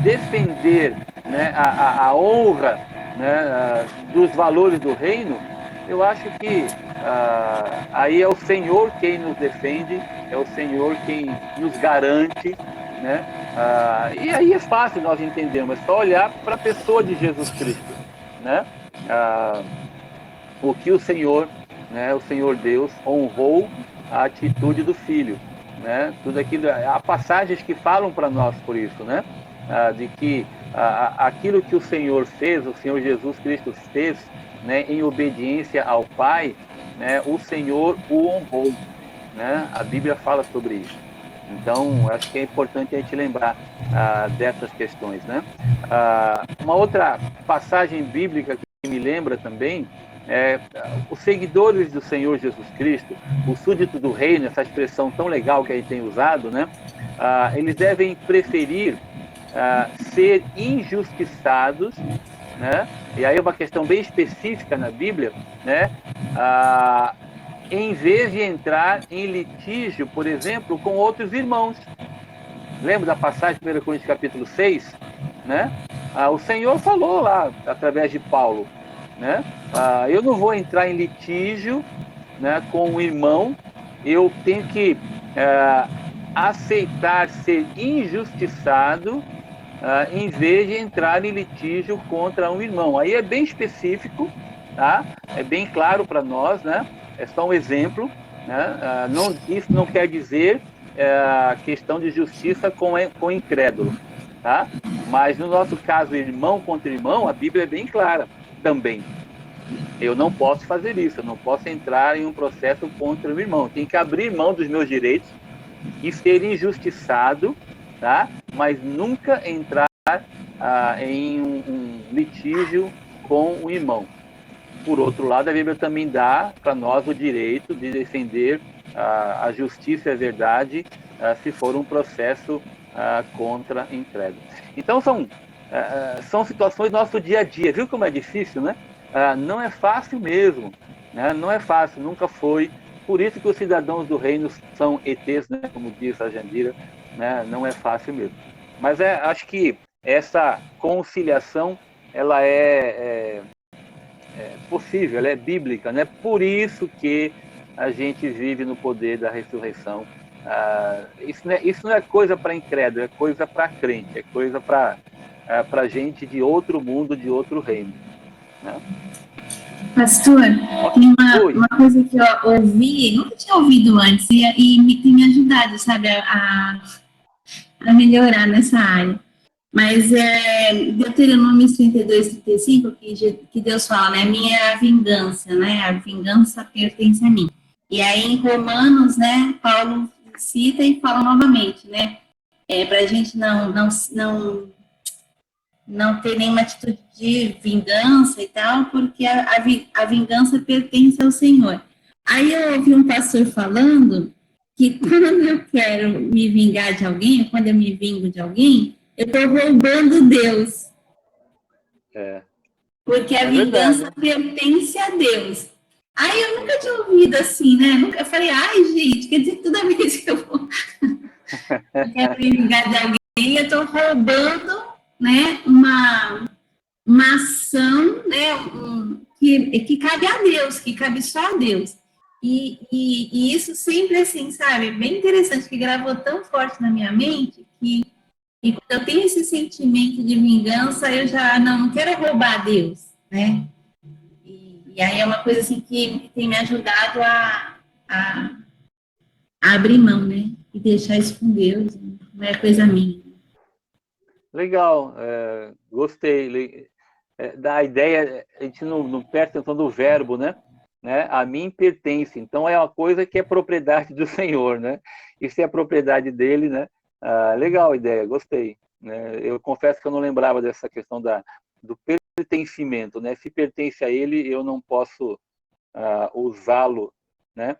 defender, né, a honra, né, dos valores do reino, eu acho que aí é o Senhor quem nos defende, é o Senhor quem nos garante, né? E aí é fácil nós entendermos, é só olhar para a pessoa de Jesus Cristo, né? O que o Senhor, né, o Senhor Deus honrou a atitude do Filho, né? Tudo aquilo, há passagens que falam para nós por isso, né? De que aquilo que o Senhor fez, o Senhor Jesus Cristo fez, né, em obediência ao Pai, né, o Senhor o honrou, né? A Bíblia fala sobre isso. Então, acho que é importante a gente lembrar dessas questões, né? Uma outra passagem bíblica que me lembra também os seguidores do Senhor Jesus Cristo, o súdito do reino, essa expressão tão legal que a gente tem usado, né? Eles devem preferir ser injustiçados, né? E aí é uma questão bem específica na Bíblia, né? Em vez de entrar em litígio, por exemplo, com outros irmãos. Lembra da passagem de 1 Coríntios capítulo 6? Né? O Senhor falou lá, através de Paulo, né? Eu não vou entrar em litígio, né, com um irmão, eu tenho que aceitar ser injustiçado em vez de entrar em litígio contra um irmão. Aí é bem específico, tá? É bem claro para nós, né? É só um exemplo, né? Isso não quer dizer a questão de justiça com incrédulo, tá? Mas no nosso caso, irmão contra irmão, a Bíblia é bem clara também. Eu não posso fazer isso, eu não posso entrar em um processo contra o irmão. Tenho que abrir mão dos meus direitos e ser injustiçado, tá? Mas nunca entrar em um litígio com o irmão. Por outro lado, a Bíblia também dá para nós o direito de defender a justiça e a verdade se for um processo contra incrédulo. Então, são situações do nosso dia a dia. Viu como é difícil, né? Não é fácil mesmo, né? Não é fácil, nunca foi. Por isso que os cidadãos do reino são ETs, né? Como diz a Jandira, né? Não é fácil mesmo. Mas acho que essa conciliação ela é possível, ela é bíblica, né? Por isso que a gente vive no poder da ressurreição. Isso não é coisa para incrédulo, é coisa para crente, é coisa para gente de outro mundo, de outro reino, né? Pastor, tem uma coisa que eu ouvi, nunca tinha ouvido antes, e tem me ajudado, sabe, a melhorar nessa área. Mas Deuteronômio 32, 35, que Deus fala, né, minha é a vingança, né, a vingança pertence a mim. E aí em Romanos, né, Paulo cita e fala novamente, né, para a gente não ter nenhuma atitude de vingança e tal, porque a vingança pertence ao Senhor. Aí eu ouvi um pastor falando que quando eu quero me vingar de alguém, quando eu me vingo de alguém, eu estou roubando Deus. Porque a vingança pertence a Deus. Aí eu nunca tinha ouvido assim, né? Eu falei, ai, gente, quer dizer que toda vez que eu quero me vingar de alguém, eu estou roubando, né, uma ação, né, que cabe a Deus, que cabe só a Deus. E isso sempre assim, sabe, bem interessante, que gravou tão forte na minha mente, que E quando eu tenho esse sentimento de vingança, eu já não quero roubar Deus, né? E aí é uma coisa assim que tem me ajudado a, a abrir mão, né? E deixar isso com Deus, não é coisa minha. Legal, gostei. Da ideia, a gente não presta atenção do verbo, né? A mim pertence. Então é uma coisa que é propriedade do Senhor, né? E se é propriedade dele, né? Legal a ideia, gostei. Né? Eu confesso que eu não lembrava dessa questão do pertencimento, né? Se pertence a ele, eu não posso usá-lo, né?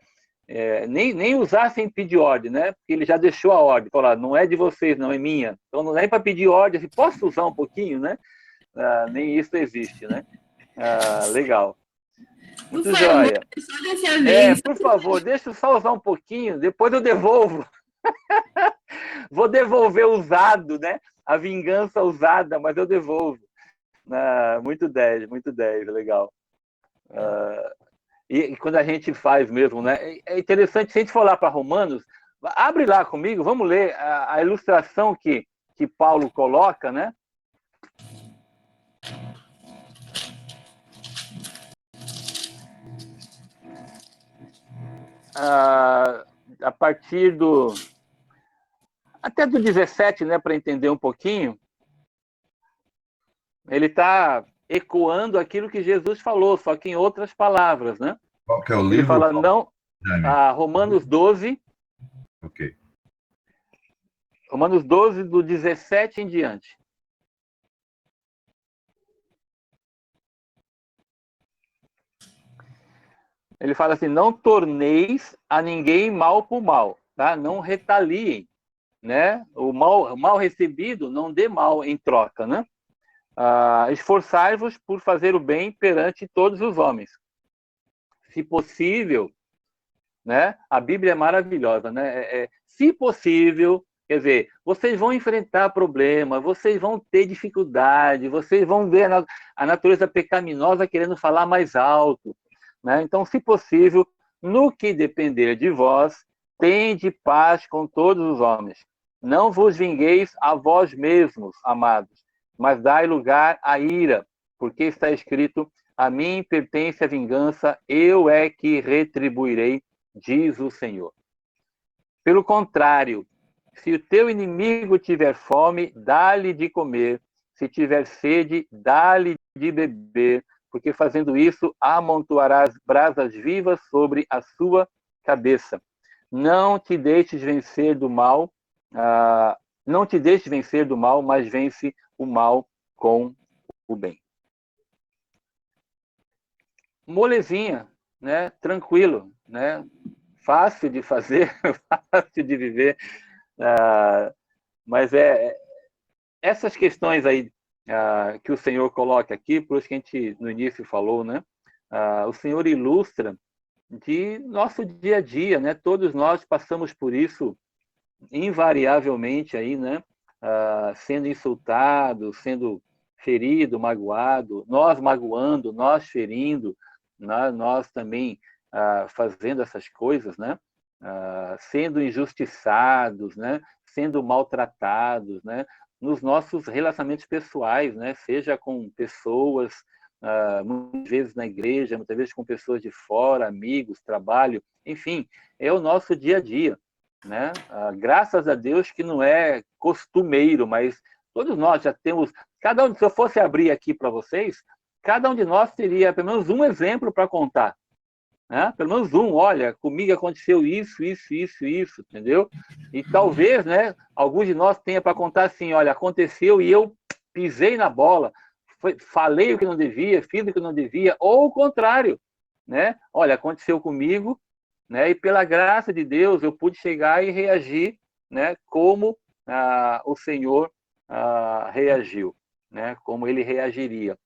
Nem usar sem pedir ordem, né? Porque ele já deixou a ordem, falar, não é de vocês, não é minha. Então não é para pedir ordem, assim, posso usar um pouquinho, né? Nem isso existe, né? Legal. Por Muito favor, joia. só dessa vez. Por favor, deixa eu só usar um pouquinho, depois eu devolvo. Vou devolver usado, né? A vingança usada, mas eu devolvo. Muito 10, legal. E quando a gente faz mesmo, né? É interessante, se a gente for lá para Romanos, abre lá comigo, vamos ler a ilustração que Paulo coloca, né? A partir até do 17, né, para entender um pouquinho, ele está ecoando aquilo que Jesus falou, só que em outras palavras, né? Qual que é o Ele livro? fala, não, Romanos 12, Ok. Romanos 12, do 17 em diante. Ele fala assim, não torneis a ninguém mal por mal, tá? Não retaliem, né? O mal recebido não dê mal em troca, né? Esforçai-vos por fazer o bem perante todos os homens. Se possível, né? A Bíblia é maravilhosa, né? Se possível, quer dizer, vocês vão enfrentar problemas, vocês vão ter dificuldade, vocês vão ver a natureza pecaminosa querendo falar mais alto, né? Então, se possível, no que depender de vós, tende paz com todos os homens. Não vos vingueis a vós mesmos, amados, mas dai lugar à ira, porque está escrito, a mim pertence a vingança, eu é que retribuirei, diz o Senhor. Pelo contrário, se o teu inimigo tiver fome, dá-lhe de comer. Se tiver sede, dá-lhe de beber, porque fazendo isso, amontoarás brasas vivas sobre a sua cabeça. Não te deixes vencer do mal, não te deixes vencer do mal, mas vence o mal com o bem. Molezinha, né? Tranquilo, né? Fácil de fazer, fácil de viver, mas essas questões aí que o Senhor coloca aqui, por isso que a gente no início falou, né? O Senhor ilustra de nosso dia a dia, né? Todos nós passamos por isso invariavelmente aí, né? Sendo insultado, sendo ferido, magoado, nós magoando, nós ferindo, nós também fazendo essas coisas, né? Sendo injustiçados, né? Sendo maltratados, né? Nos nossos relacionamentos pessoais, né? Seja com pessoas, muitas vezes na igreja, muitas vezes com pessoas de fora, amigos, trabalho, enfim, é o nosso dia a dia, né? Graças a Deus que não é costumeiro, mas todos nós já temos, cada um, se eu fosse abrir aqui para vocês, cada um de nós teria pelo menos um exemplo para contar, né? Pelo menos um, olha, comigo aconteceu isso, entendeu? E talvez, né, alguns de nós tenha para contar assim, olha, aconteceu e eu pisei na bola, falei o que não devia, fiz o que não devia, ou o contrário, né? Olha, aconteceu comigo, né? E pela graça de Deus eu pude chegar e reagir, né? Como o Senhor reagiu, né? Como ele reagiria.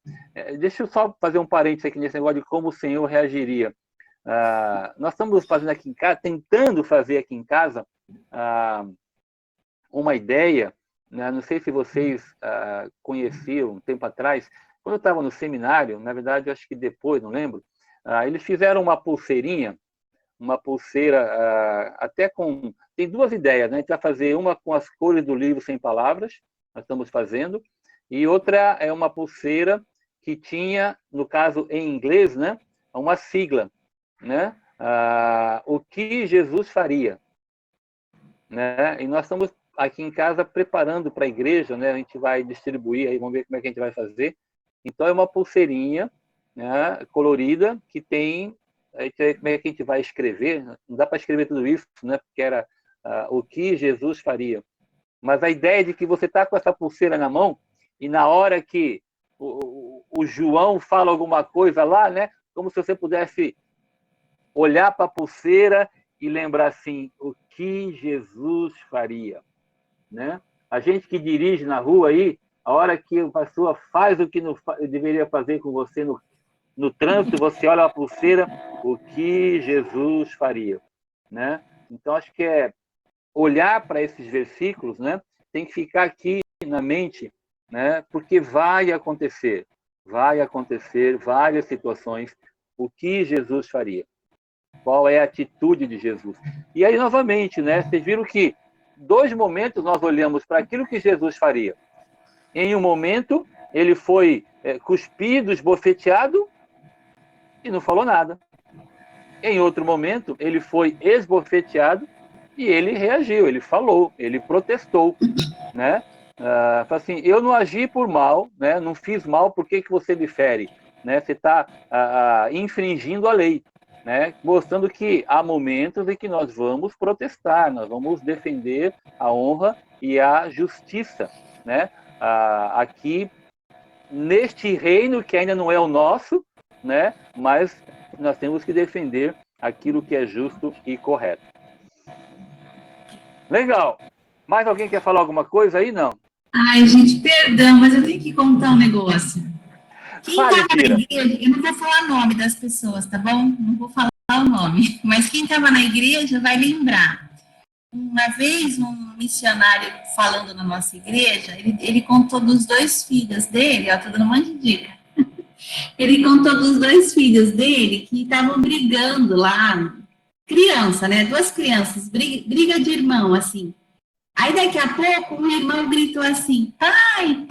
Deixa eu só fazer um parênteses aqui nesse negócio de como o Senhor reagiria. Nós estamos fazendo aqui em casa, tentando fazer aqui em casa uma ideia, né? Não sei se vocês conheciam um tempo atrás, quando eu estava no seminário, na verdade, eu acho que depois, não lembro, eles fizeram uma pulseirinha uma pulseira, até com... Tem duas ideias, né? A gente vai fazer uma com as cores do livro sem palavras, nós estamos fazendo, e outra é uma pulseira que tinha, no caso em inglês, né? Uma sigla, né? O que Jesus faria, né? E nós estamos aqui em casa preparando para a igreja, né? A gente vai distribuir, aí vamos ver como é que a gente vai fazer. Então é uma pulseirinha, né, colorida, que tem... Aí como é que a gente vai escrever? Não dá para escrever tudo isso, né? Porque era o que Jesus faria. Mas a ideia de que você está com essa pulseira na mão e na hora que o João fala alguma coisa lá, né? Como se você pudesse olhar para a pulseira e lembrar assim, o que Jesus faria, né? A gente que dirige na rua aí, a hora que a pessoa faz o que não deveria fazer com você no trânsito, você olha a pulseira, o que Jesus faria, né? Então, acho que é olhar para esses versículos, né? Tem que ficar aqui na mente, né? Porque vai acontecer várias situações, o que Jesus faria, qual é a atitude de Jesus. E aí, novamente, né? Vocês viram que 2 momentos nós olhamos para aquilo que Jesus faria. Em um momento, ele foi cuspido, esbofeteado e não falou nada. Em outro momento, ele foi esbofeteado e ele reagiu, ele falou, ele protestou, né? Assim, eu não agi por mal, né? Não fiz mal, por que você me fere? Né? Você está infringindo a lei, né? Mostrando que há momentos em que nós vamos protestar, nós vamos defender a honra e a justiça, né? Aqui, neste reino que ainda não é o nosso, né? Mas nós temos que defender aquilo que é justo e correto. Legal. Mais alguém quer falar alguma coisa aí? Não. Ai, gente, perdão, mas eu tenho que contar um negócio. Quem Fale, estava na Kira. igreja, eu não vou falar o nome das pessoas, tá bom? Não vou falar o nome, mas quem estava na igreja vai lembrar. Uma vez, um missionário falando na nossa igreja, ele contou dos 2 filhos dele, ó, tô dando um monte de dica. Ele contou dos 2 filhos dele que estavam brigando lá, criança, né? 2 crianças, briga de irmão, assim. Aí daqui a pouco um irmão gritou assim: pai,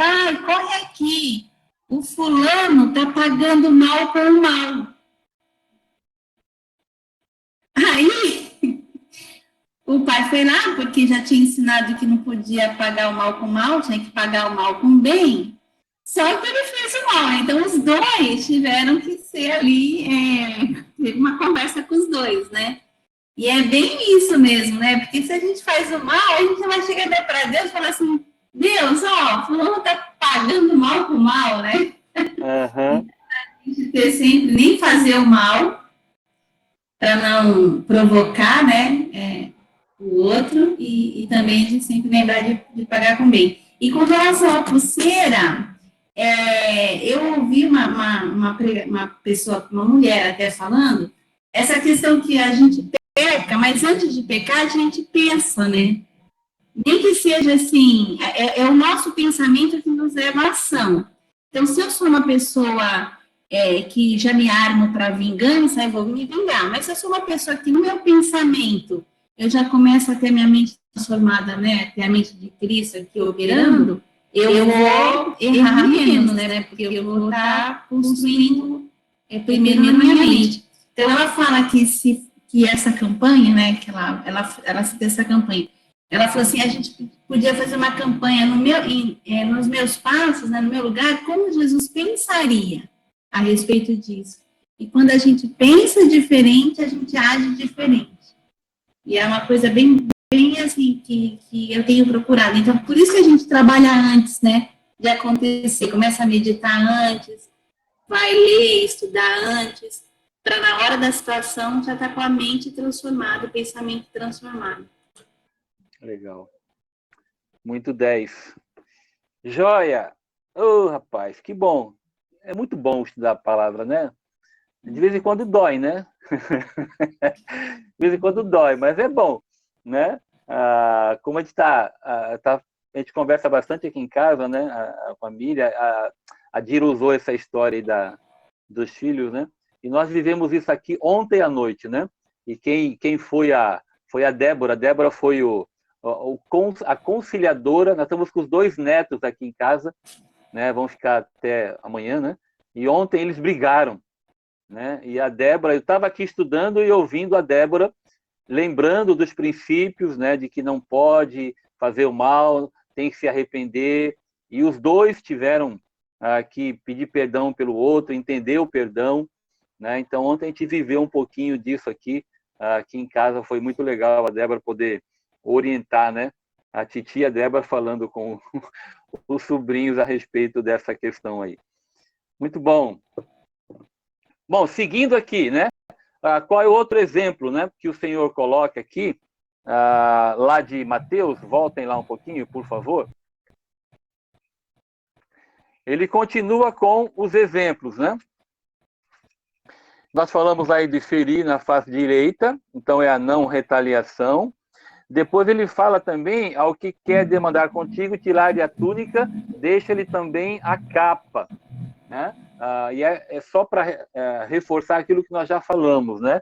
corre aqui, o fulano tá pagando mal com o mal. Aí o pai foi lá, porque já tinha ensinado que não podia pagar o mal com o mal, tinha que pagar o mal com o bem. Só que ele fez o mal. Então os 2 tiveram que ser ali, teve uma conversa com os 2, né? E é bem isso mesmo, né? Porque se a gente faz o mal, a gente vai chegar para Deus e falar assim: Deus, ó, fulano tá pagando mal com mal, né? Uhum. A gente ter sempre nem fazer o mal para não provocar, né? O outro e também a gente sempre lembrar de pagar com bem. E com relação à pulseira, eu ouvi uma pessoa, uma mulher até falando, essa questão que a gente peca, mas antes de pecar a gente pensa, né? Nem que seja assim, é o nosso pensamento que nos leva à ação. Então, se eu sou uma pessoa que já me armo para vingança, eu vou me vingar. Mas se eu sou uma pessoa que no meu pensamento eu já começo a ter minha mente transformada, né? Ter a mente de Cristo aqui operando, eu vou errar menos, né? Porque eu vou estar construindo primeiro na minha mente. Então, ela fala que essa campanha, né? Que ela cita essa campanha. Ela falou assim: a gente podia fazer uma campanha nos meus passos, né, no meu lugar, como Jesus pensaria a respeito disso. E quando a gente pensa diferente, a gente age diferente. E é uma coisa bem assim que eu tenho procurado. Então, por isso que a gente trabalha antes, né, de acontecer. Começa a meditar antes, vai ler, estudar antes, para na hora da situação já estar com a mente transformada, o pensamento transformado. Legal. Muito 10. Joia! Ô, rapaz, que bom. É muito bom estudar a palavra, né? De vez em quando dói, né? De vez em quando dói, mas é bom, né? Como a gente a gente conversa bastante aqui em casa, né? A família, a Dira usou essa história aí dos filhos, né? E nós vivemos isso aqui ontem à noite, né? E quem foi a Débora? A Débora foi a conciliadora. Nós estamos com os 2 netos aqui em casa, né? Vão ficar até amanhã, né? E ontem eles brigaram, né? E a Débora, eu estava aqui estudando e ouvindo a Débora, lembrando dos princípios, né? De que não pode fazer o mal, tem que se arrepender. E os 2 tiveram que pedir perdão pelo outro, entender o perdão, né? Então, ontem a gente viveu um pouquinho disso aqui em casa. Foi muito legal a Débora poder orientar, né? A titia Débora falando com os sobrinhos a respeito dessa questão aí. Muito bom. Bom, seguindo aqui, né? Qual é o outro exemplo, né? Que o Senhor coloca aqui, lá de Mateus? Voltem lá um pouquinho, por favor. Ele continua com os exemplos, né? Nós falamos aí de ferir na face direita, então é a não retaliação. Depois ele fala também, ao que quer demandar contigo, tirar-lhe a túnica, deixa-lhe também a capa, né? E é só para reforçar aquilo que nós já falamos, né?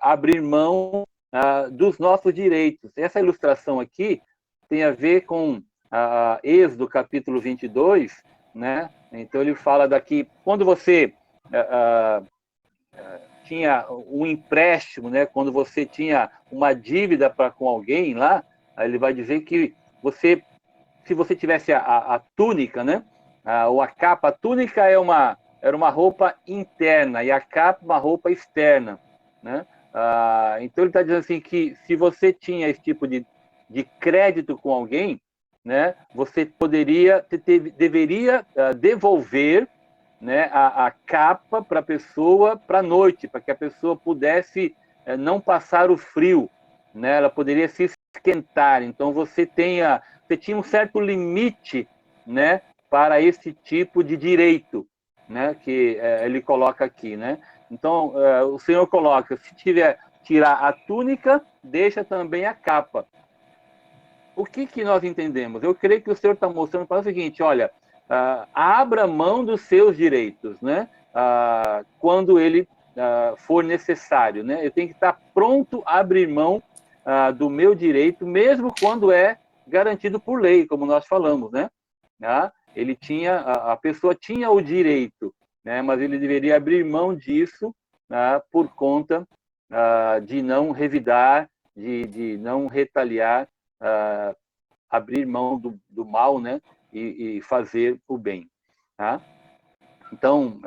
Abrir mão dos nossos direitos. Essa ilustração aqui tem a ver com Êxodo, capítulo 22, né? Então ele fala daqui, quando você tinha um empréstimo, né? Quando você tinha uma dívida com alguém lá, aí ele vai dizer que se você tivesse a túnica, né? Ou a capa, a túnica era uma roupa interna e a capa uma roupa externa, né? Então ele está dizendo assim que se você tinha esse tipo de crédito com alguém, né? Você deveria devolver, né, a capa para a pessoa para a noite, para que a pessoa pudesse não passar o frio, né? Ela poderia se esquentar. Então você tinha um certo limite, né, para esse tipo de direito, né, que ele coloca aqui, né? Então o Senhor coloca, se tirar a túnica, deixa também a capa. O que nós entendemos? Eu creio que o Senhor está mostrando para o seguinte: olha, abra mão dos seus direitos, né? Quando ele for necessário, né? Eu tenho que estar pronto a abrir mão do meu direito, mesmo quando é garantido por lei, como nós falamos, né? A pessoa tinha o direito, né? Mas ele deveria abrir mão disso por conta de não revidar, de não retaliar, abrir mão do mal, né? E fazer o bem. Tá? Então,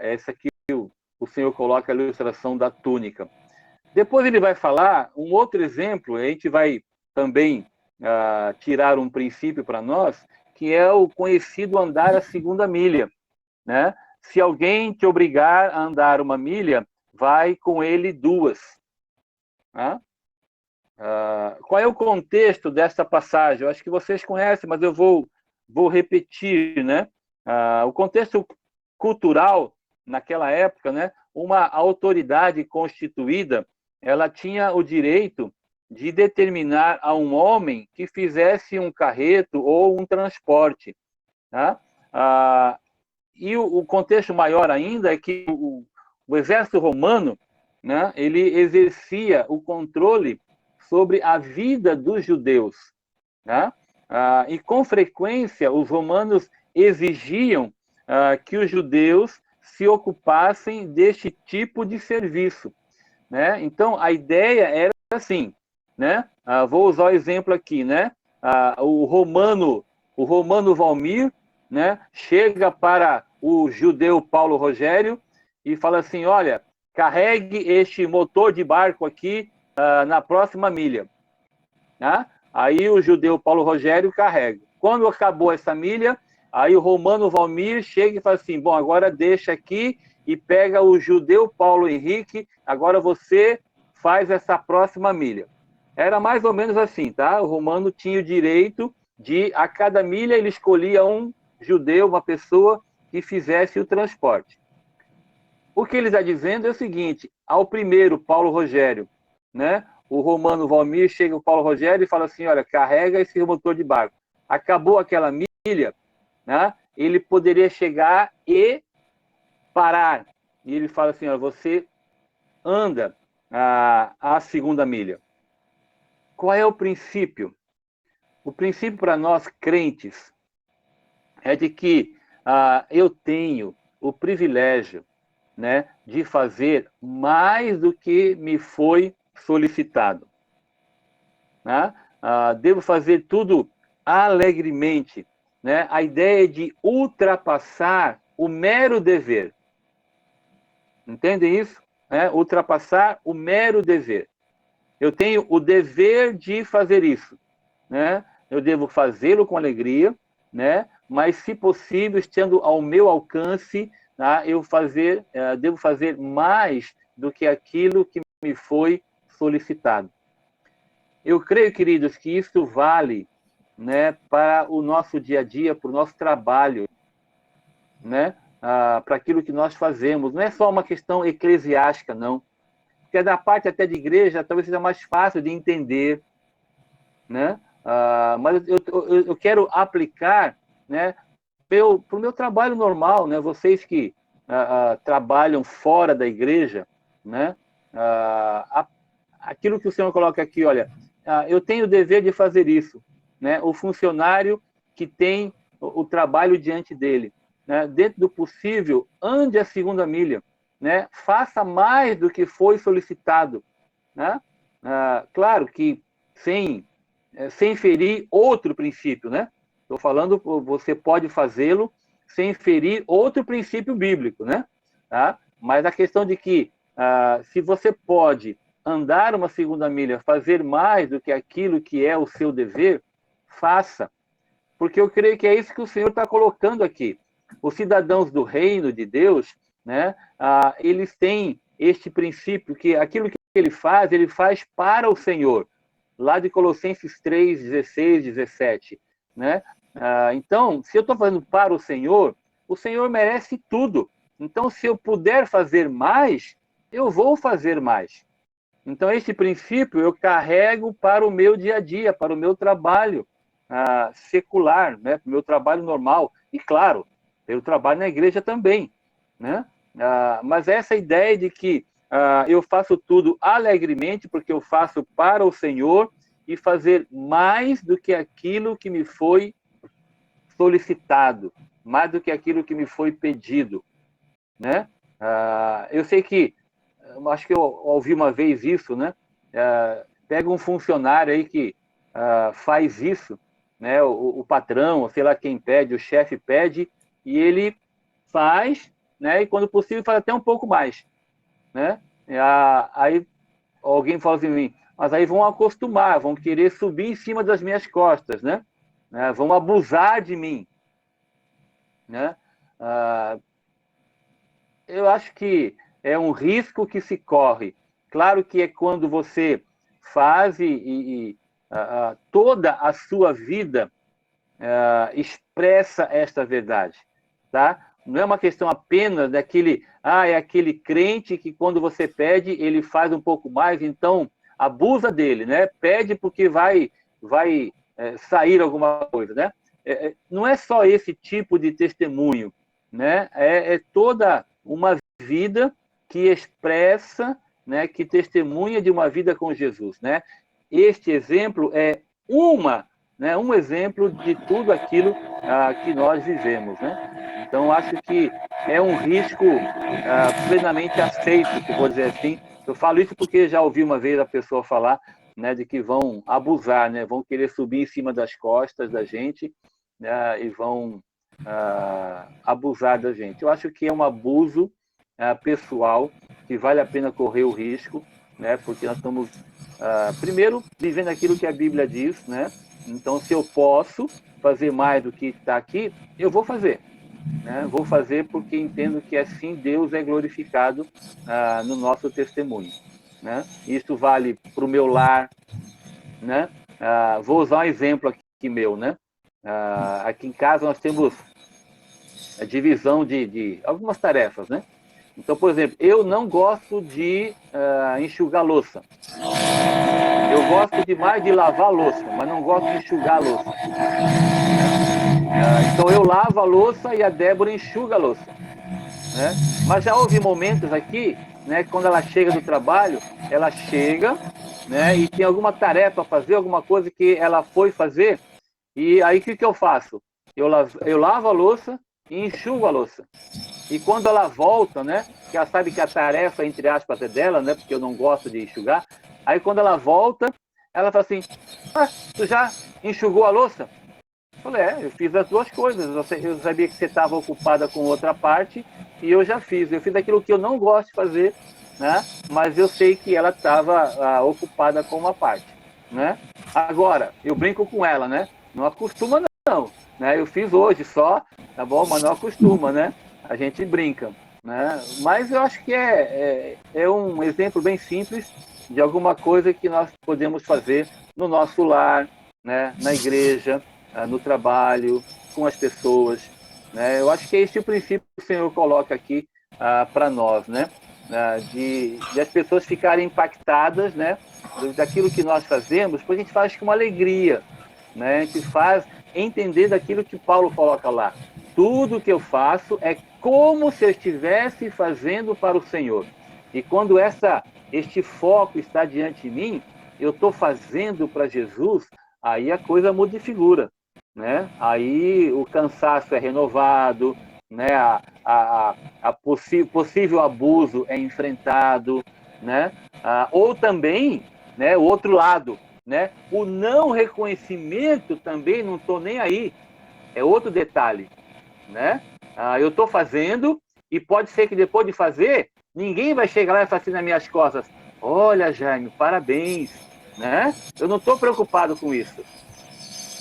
essa aqui o Senhor coloca a ilustração da túnica. Depois ele vai falar um outro exemplo, a gente vai também tirar um princípio para nós, que é o conhecido andar a 2ª milha. Né? Se alguém te obrigar a andar 1 milha, vai com ele 2. Tá? Qual é o contexto dessa passagem? Eu acho que vocês conhecem, mas eu vou repetir, né? O contexto cultural naquela época, né? Uma autoridade constituída, ela tinha o direito de determinar a um homem que fizesse um carreto ou um transporte, tá? E o contexto maior ainda é que o exército romano, né? Ele exercia o controle sobre a vida dos judeus, né? E com frequência os romanos exigiam que os judeus se ocupassem deste tipo de serviço, né? Então a ideia era assim, né? Vou usar o exemplo aqui, né? O romano Valmir, né? Chega para o judeu Paulo Rogério e fala assim: olha, carregue este motor de barco aqui na próxima milha. Né? Aí o judeu Paulo Rogério carrega. Quando acabou essa milha, aí o romano Valmir chega e fala assim: bom, agora deixa aqui e pega o judeu Paulo Henrique, agora você faz essa próxima milha. Era mais ou menos assim, tá? O romano tinha o direito de, a cada milha, ele escolhia um judeu, uma pessoa que fizesse o transporte. O que ele está dizendo é o seguinte: ao primeiro, Paulo Rogério, né? O romano Valmir chega o Paulo Rogério e fala assim: olha, carrega esse motor de barco. Acabou aquela milha, né? Ele poderia chegar e parar. E ele fala assim: olha, você anda a segunda milha? Qual é o princípio? O princípio para nós crentes é de que eu tenho o privilégio, né, de fazer mais do que me foi solicitado. Né? Devo fazer tudo alegremente. Né? A ideia de ultrapassar o mero dever. Entendem isso? Ultrapassar o mero dever. Eu tenho o dever de fazer isso. Né? Eu devo fazê-lo com alegria, né? Mas, se possível, estando ao meu alcance, tá? Devo fazer mais do que aquilo que me foi solicitado. Eu creio, queridos, que isso vale, né, para o nosso dia a dia, para o nosso trabalho, né? Para aquilo que nós fazemos. Não é só uma questão eclesiástica, não. Porque da parte até de igreja, talvez seja mais fácil de entender, né? Mas eu quero aplicar, né, para o meu trabalho normal, né? Vocês que trabalham fora da igreja, né? Aquilo que o Senhor coloca aqui, olha, eu tenho o dever de fazer isso, né? O funcionário que tem o trabalho diante dele, né? Dentro do possível, ande a segunda milha, né? Faça mais do que foi solicitado, né? Claro que sem ferir outro princípio, né? Estou falando, você pode fazê-lo sem ferir outro princípio bíblico, né? Tá? Mas a questão de que, se você pode andar uma segunda milha, fazer mais do que aquilo que é o seu dever, faça. Porque eu creio que é isso que o Senhor está colocando aqui. Os cidadãos do reino de Deus, né? Eles têm este princípio, que aquilo que ele faz para o Senhor. Lá de Colossenses 3, 16, 17. Né? Então, se eu estou fazendo para o Senhor merece tudo. Então, se eu puder fazer mais, eu vou fazer mais. Então, este princípio eu carrego para o meu dia a dia, para o meu trabalho secular, né? Para o meu trabalho normal. E, claro, eu trabalho na igreja também. Né? Mas essa ideia de que eu faço tudo alegremente, porque eu faço para o Senhor, e fazer mais do que aquilo que me foi solicitado, mais do que aquilo que me foi pedido. Né? Eu sei que, acho que eu ouvi uma vez isso, né? Pega um funcionário aí que faz isso, né? O patrão, sei lá quem pede, o chefe pede, e ele faz, né? E quando possível faz até um pouco mais. Né? Aí alguém fala assim, mas aí vão acostumar, vão querer subir em cima das minhas costas, né? Vão abusar de mim. Né? Eu acho que é um risco que se corre. Claro que é quando você faz e toda a sua vida expressa esta verdade. Tá? Não é uma questão apenas daquele, é aquele crente que quando você pede, ele faz um pouco mais, então abusa dele, né? Pede porque vai sair alguma coisa, né? Não é só esse tipo de testemunho, né? É toda uma vida que expressa, né? Que testemunha de uma vida com Jesus, né? Este exemplo é um exemplo de tudo aquilo que nós vivemos, né? Então, acho que é um risco plenamente aceito, se vou dizer assim. Eu falo isso porque já ouvi uma vez a pessoa falar, né, de que vão abusar, né, vão querer subir em cima das costas da gente, né, e vão abusar da gente. Eu acho que é um abuso pessoal que vale a pena correr o risco, né, porque nós estamos, primeiro, vivendo aquilo que a Bíblia diz, né? Então, se eu posso fazer mais do que está aqui, eu vou fazer. Né? Vou fazer porque entendo que assim Deus é glorificado no nosso testemunho. Né? Isso vale para o meu lar. Né? Vou usar um exemplo aqui meu. Né? Aqui em casa nós temos a divisão de algumas tarefas. Né? Então, por exemplo, eu não gosto de enxugar louça. Eu gosto demais de lavar louça, mas não gosto de enxugar louça. Então eu lavo a louça e a Débora enxuga a louça. Né? Mas já houve momentos aqui né, quando ela chega do trabalho, ela chega, né, e tem alguma tarefa a fazer, alguma coisa que ela foi fazer, e aí o que eu faço? Eu lavo a louça e enxugo a louça. E quando ela volta, né, que ela sabe que a tarefa, entre aspas, é dela, né, porque eu não gosto de enxugar, aí quando ela volta, ela fala assim, tu já enxugou a louça? Eu falei, eu fiz as duas coisas, eu sabia que você estava ocupada com outra parte, e eu já fiz. Eu fiz aquilo que eu não gosto de fazer, né, mas eu sei que ela estava ocupada com uma parte, né. Agora, eu brinco com ela, né, não acostuma não, né, eu fiz hoje só, tá bom, mas não acostuma, né, a gente brinca, né, mas eu acho que é um exemplo bem simples de alguma coisa que nós podemos fazer no nosso lar, né, na igreja, no trabalho, com as pessoas, né. Eu acho que é esse o princípio que o Senhor coloca aqui para nós, né, de as pessoas ficarem impactadas, né, daquilo que nós fazemos, porque a gente faz com uma alegria, né, a gente faz entender daquilo que Paulo coloca lá. Tudo que eu faço é como se eu estivesse fazendo para o Senhor. E quando este foco está diante de mim, eu estou fazendo para Jesus, aí a coisa muda de figura, né? Aí o cansaço é renovado, né? Possível abuso é enfrentado, né? Ou também, né? O outro lado, né? O não reconhecimento também, não estou nem aí, é outro detalhe, né? Eu estou fazendo e pode ser que depois de fazer, ninguém vai chegar lá e falar assim nas minhas costas, olha, Jaime, parabéns, né? Eu não estou preocupado com isso,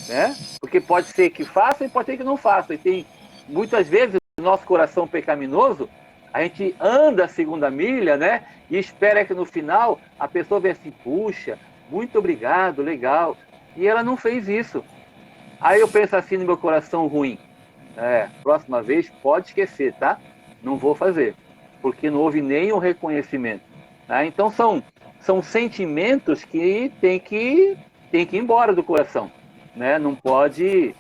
né? Porque pode ser que faça e pode ser que não faça. E tem, muitas vezes, o nosso coração pecaminoso, a gente anda a segunda milha, né? E espera que no final a pessoa venha assim, puxa, muito obrigado, legal. E ela não fez isso. Aí eu penso assim no meu coração ruim, próxima vez pode esquecer, tá? Não vou fazer, porque não houve nenhum reconhecimento. Tá? Então são sentimentos que tem que ir embora do coração, né? Não pode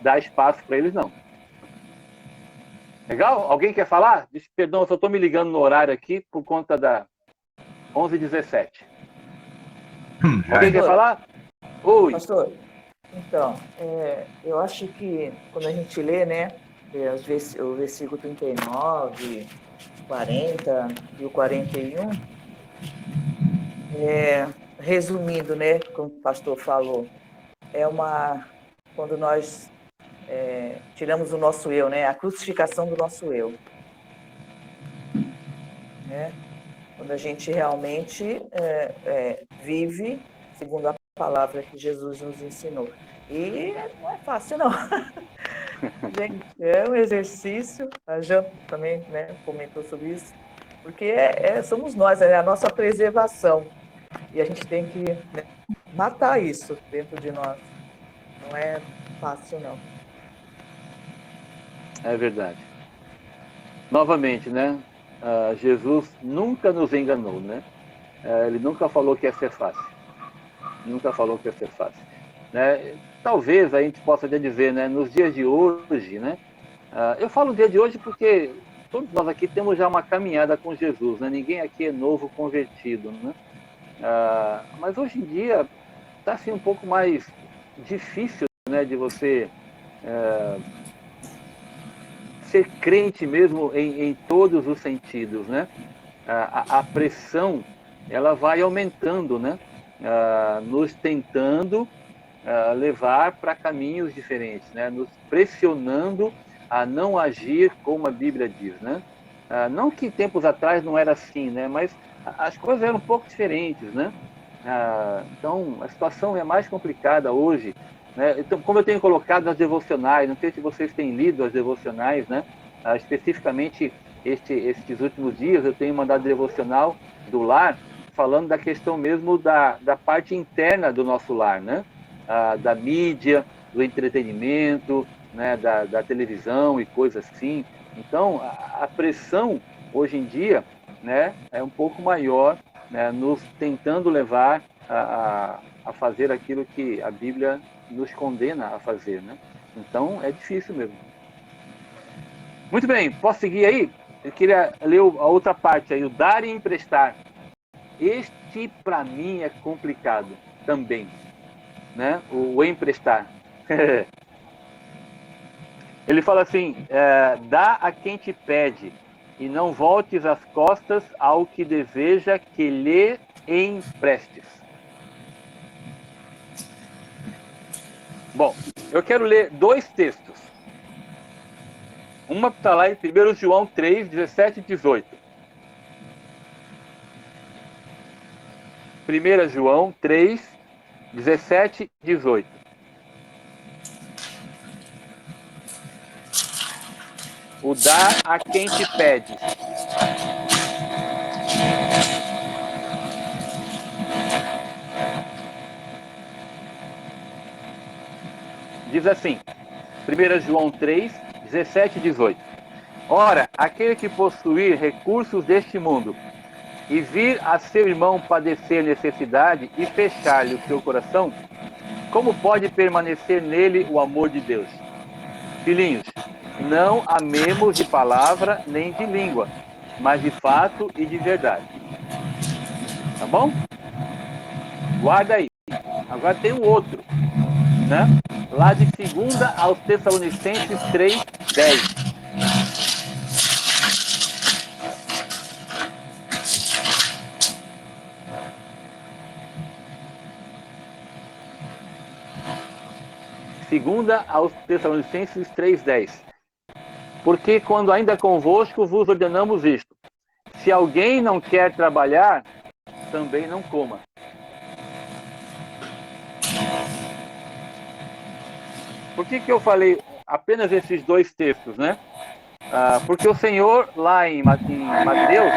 dar espaço para eles, não. Legal? Alguém quer falar? Perdão, eu só estou me ligando no horário aqui por conta da 11h17. Alguém quer falar? Oi. Pastor, então, eu acho que quando a gente lê, né, o versículo 39, 40 e o 41, resumindo, né, como o pastor falou, quando nós tiramos o nosso eu, né, a crucificação do nosso eu, né, quando a gente realmente vive segundo a palavra que Jesus nos ensinou. E não é fácil, não. Gente, é um exercício, a Jean também, né, comentou sobre isso, porque somos nós, é a nossa preservação. E a gente tem que, né, matar isso dentro de nós. Não é fácil, não. É verdade. Novamente, né? Jesus nunca nos enganou, né? Ele nunca falou que ia ser fácil. Nunca falou que ia ser fácil. Né? Talvez a gente possa até dizer, né? Nos dias de hoje, né? Eu falo dia de hoje porque todos nós aqui temos já uma caminhada com Jesus, né? Ninguém aqui é novo convertido, né? Mas hoje em dia está assim um pouco mais difícil, né? De você ser crente mesmo em todos os sentidos, né? A pressão, ela vai aumentando, né? Nos tentando levar para caminhos diferentes, né? Nos pressionando a não agir como a Bíblia diz, né? Não que tempos atrás não era assim, né? Mas as coisas eram um pouco diferentes, né? Então, a situação é mais complicada hoje, né? Então, como eu tenho colocado nas devocionais, não sei se vocês têm lido as devocionais, né? Especificamente estes últimos dias, eu tenho mandado devocional do lar, falando da questão mesmo da parte interna do nosso lar, né? Da mídia, do entretenimento, né? Da televisão e coisas assim. Então, a pressão, hoje em dia, né? É um pouco maior, né? Nos tentando levar a fazer aquilo que a Bíblia nos condena a fazer, né? Então, é difícil mesmo. Muito bem, posso seguir aí? Eu queria ler a outra parte aí, o dar e emprestar. Este, para mim, é complicado também, né? O emprestar. Ele fala assim, dá a quem te pede, e não voltes as costas ao que deseja que lhe emprestes. Bom, eu quero ler 2 textos. Uma está lá em 1 João 3, 17 e 18. 1 João 3, 17 e 18. O dar a quem te pede. Diz assim, 1 João 3, 17 e 18. Ora, aquele que possuir recursos deste mundo e vir a seu irmão padecer necessidade e fechar-lhe o seu coração, como pode permanecer nele o amor de Deus? Filhinhos, não amemos de palavra nem de língua, mas de fato e de verdade. Tá bom? Guarda aí. Agora tem um outro, né? Lá de 2 aos Tessalonicenses 3, 10. Segunda aos Tessalonicenses 3:10. Porque quando ainda convosco vos ordenamos isto: se alguém não quer trabalhar, também não coma. Por que eu falei apenas esses 2 textos, né? Porque o Senhor, lá em Mateus,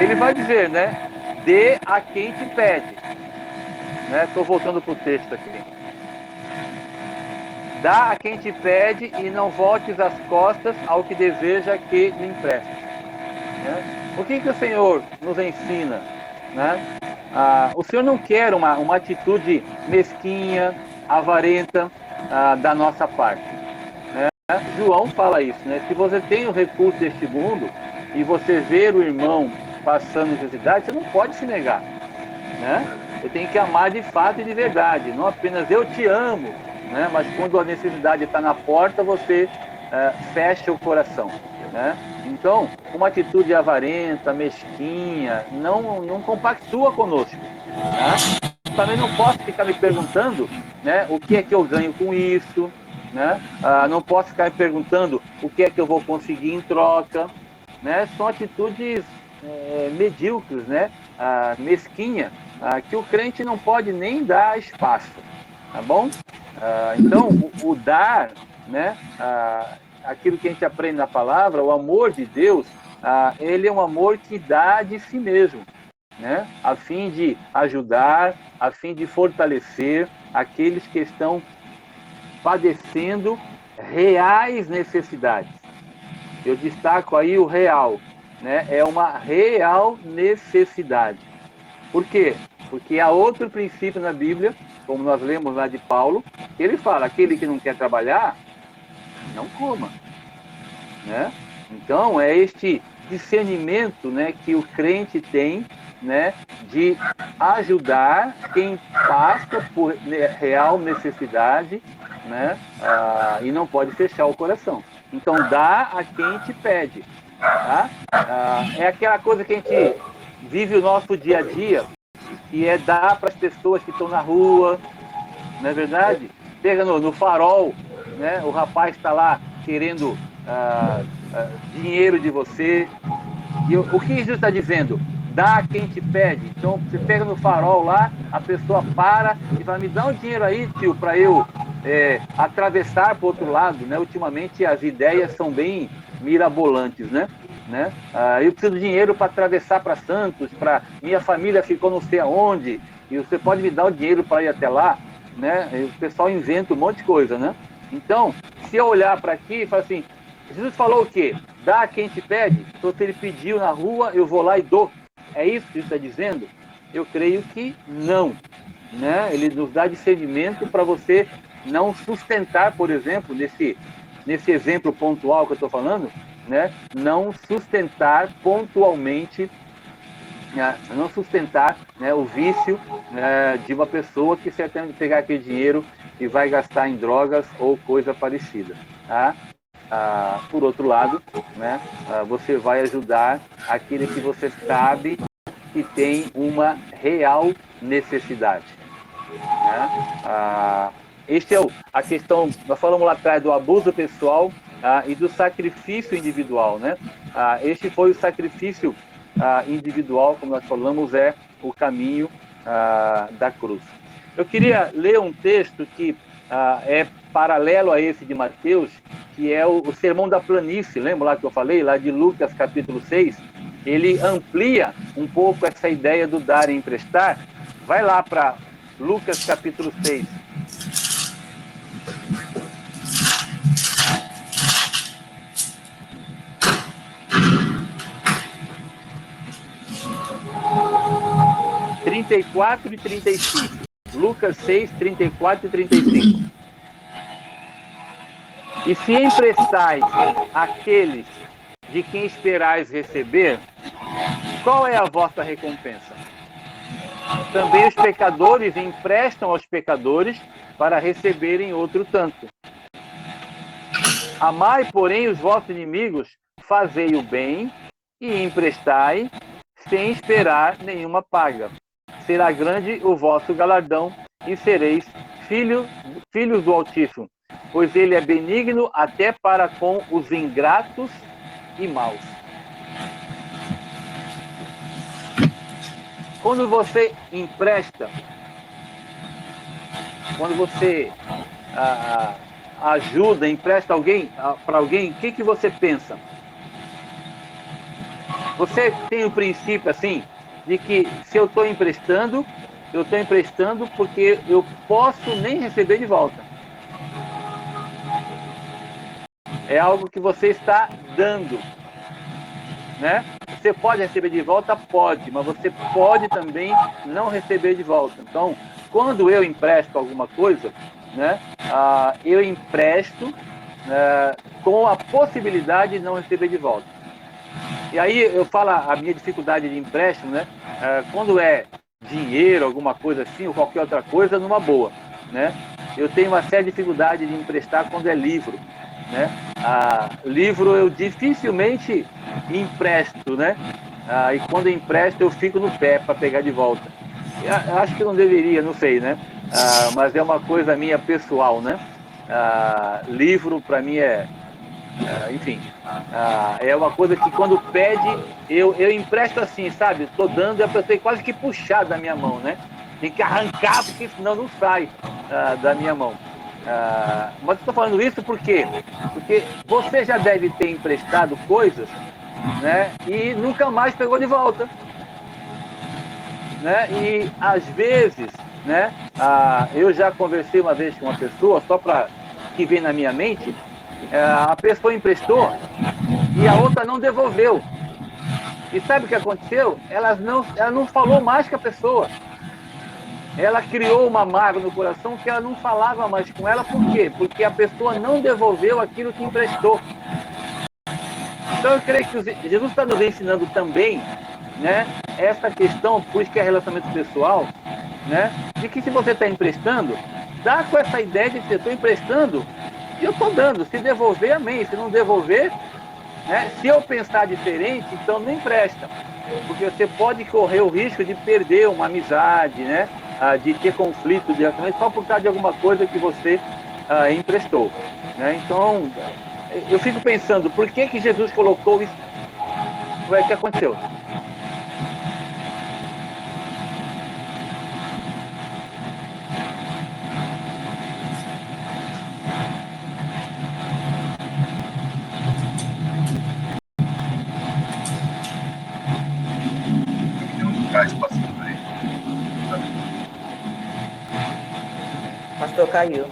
ele vai dizer, né? Dê a quem te pede. Estou voltando para o texto aqui. Dá a quem te pede e não voltes as costas ao que deseja que lhe emprestes. Né? O que o Senhor nos ensina? Né? O Senhor não quer uma atitude mesquinha, avarenta da nossa parte. Né? João fala isso, né? Se você tem o recurso deste mundo e você ver o irmão passando necessidade, você não pode se negar. Né? Você tem que amar de fato e de verdade, não apenas eu te amo, né? Mas quando a necessidade está na porta, você fecha o coração. Né? Então, uma atitude avarenta, mesquinha, não compactua conosco. Né? Também não posso ficar me perguntando, né, o que é que eu ganho com isso. Né? Não posso ficar me perguntando o que é que eu vou conseguir em troca. Né? São atitudes medíocres, né? Mesquinha, que o crente não pode nem dar espaço. Tá bom? Então, o dar, né? Aquilo que a gente aprende na palavra, o amor de Deus, ele é um amor que dá de si mesmo, né? A fim de ajudar, a fim de fortalecer aqueles que estão padecendo reais necessidades. Eu destaco aí o real, né? É uma real necessidade. Por quê? Porque há outro princípio na Bíblia, como nós lemos lá de Paulo, que ele fala, aquele que não quer trabalhar, não coma. Né? Então, é este discernimento, né, que o crente tem, né, de ajudar quem passa por real necessidade, né, e não pode fechar o coração. Então, dá a quem te pede. Tá? É aquela coisa que a gente vive o nosso dia a dia, que é dar para as pessoas que estão na rua, não é verdade? Pega no farol, né? O rapaz está lá querendo dinheiro de você. E o que Jesus está dizendo? Dá a quem te pede. Então, você pega no farol lá, a pessoa para e fala, me dá um dinheiro aí, tio, para eu atravessar para o outro lado. Né? Ultimamente, as ideias são bem mirabolantes, né? Eu preciso de dinheiro para atravessar para Santos, para minha família ficou não sei aonde, e você pode me dar o dinheiro para ir até lá, né? E o pessoal inventa um monte de coisa, né? Então, se eu olhar para aqui e falar assim, Jesus falou o quê? Dá a quem te pede, então se ele pediu na rua, eu vou lá e dou. É isso que ele está dizendo? Eu creio que não, né? Ele nos dá discernimento para você não sustentar, por exemplo, nesse exemplo pontual que eu estou falando, né, não sustentar pontualmente, não sustentar, né, o vício, de uma pessoa que certamente pegar aquele dinheiro e vai gastar em drogas ou coisa parecida. Tá? Por outro lado, né, você vai ajudar aquele que você sabe que tem uma real necessidade. Né? Este é a questão, nós falamos lá atrás do abuso pessoal e do sacrifício individual. Né? Este foi o sacrifício individual, como nós falamos, é o caminho da cruz. Eu queria ler um texto que é paralelo a esse de Mateus, que é o Sermão da Planície, lembra lá que eu falei, lá de Lucas capítulo 6? Ele amplia um pouco essa ideia do dar e emprestar. Vai lá para Lucas capítulo 6. Trinta e 35. Lucas 6, 34 e 35. E se emprestais àqueles de quem esperais receber, qual é a vossa recompensa? Também os pecadores emprestam aos pecadores para receberem outro tanto. Amai, porém, os vossos inimigos, fazei o bem e emprestai, sem esperar nenhuma paga. Será grande o vosso galardão e sereis filhos do Altíssimo, pois ele é benigno até para com os ingratos e maus. Quando você empresta, quando você ajuda, empresta alguém para alguém, o que você pensa? Você tem o princípio assim de que se eu estou emprestando porque eu posso nem receber de volta. É algo que você está dando, né? Você pode receber de volta? Pode, mas você pode também não receber de volta. Então, quando eu empresto alguma coisa, né, eu empresto com a possibilidade de não receber de volta. E aí eu falo a minha dificuldade de empréstimo, né? Quando é dinheiro, alguma coisa assim, ou qualquer outra coisa, numa boa, né? Eu tenho uma séria dificuldade de emprestar quando é livro, né? Livro eu dificilmente empresto, né? E quando eu empresto eu fico no pé para pegar de volta. Eu acho que não deveria, não sei, né? Mas é uma coisa minha pessoal, né? Livro para mim enfim, é uma coisa que quando pede, eu empresto assim, sabe? Estou dando e a pessoa tem quase que puxar da minha mão, né? Tem que arrancar, porque senão não sai da minha mão. Mas estou falando isso por quê? Porque você já deve ter emprestado coisas, né? E nunca mais pegou de volta. Né? E às vezes, né? Eu já conversei uma vez com uma pessoa, só para que vem na minha mente, a pessoa emprestou e a outra não devolveu. E sabe o que aconteceu? Ela não falou mais com a pessoa. Ela criou uma mágoa no coração que ela não falava mais com ela. Por quê? Porque a pessoa não devolveu aquilo que emprestou. Então eu creio que Jesus está nos ensinando também, né, essa questão, por isso que é relacionamento pessoal, né, de que se você está emprestando, dá com essa ideia de que eu estou emprestando e eu estou dando. Se devolver, amém. Se não devolver, né, se eu pensar diferente, então não empresta. Porque você pode correr o risco de perder uma amizade, né, de ter conflito diretamente só por causa de alguma coisa que você emprestou. Né? Então, eu fico pensando, por que Jesus colocou isso? O que aconteceu? Pastor caiu.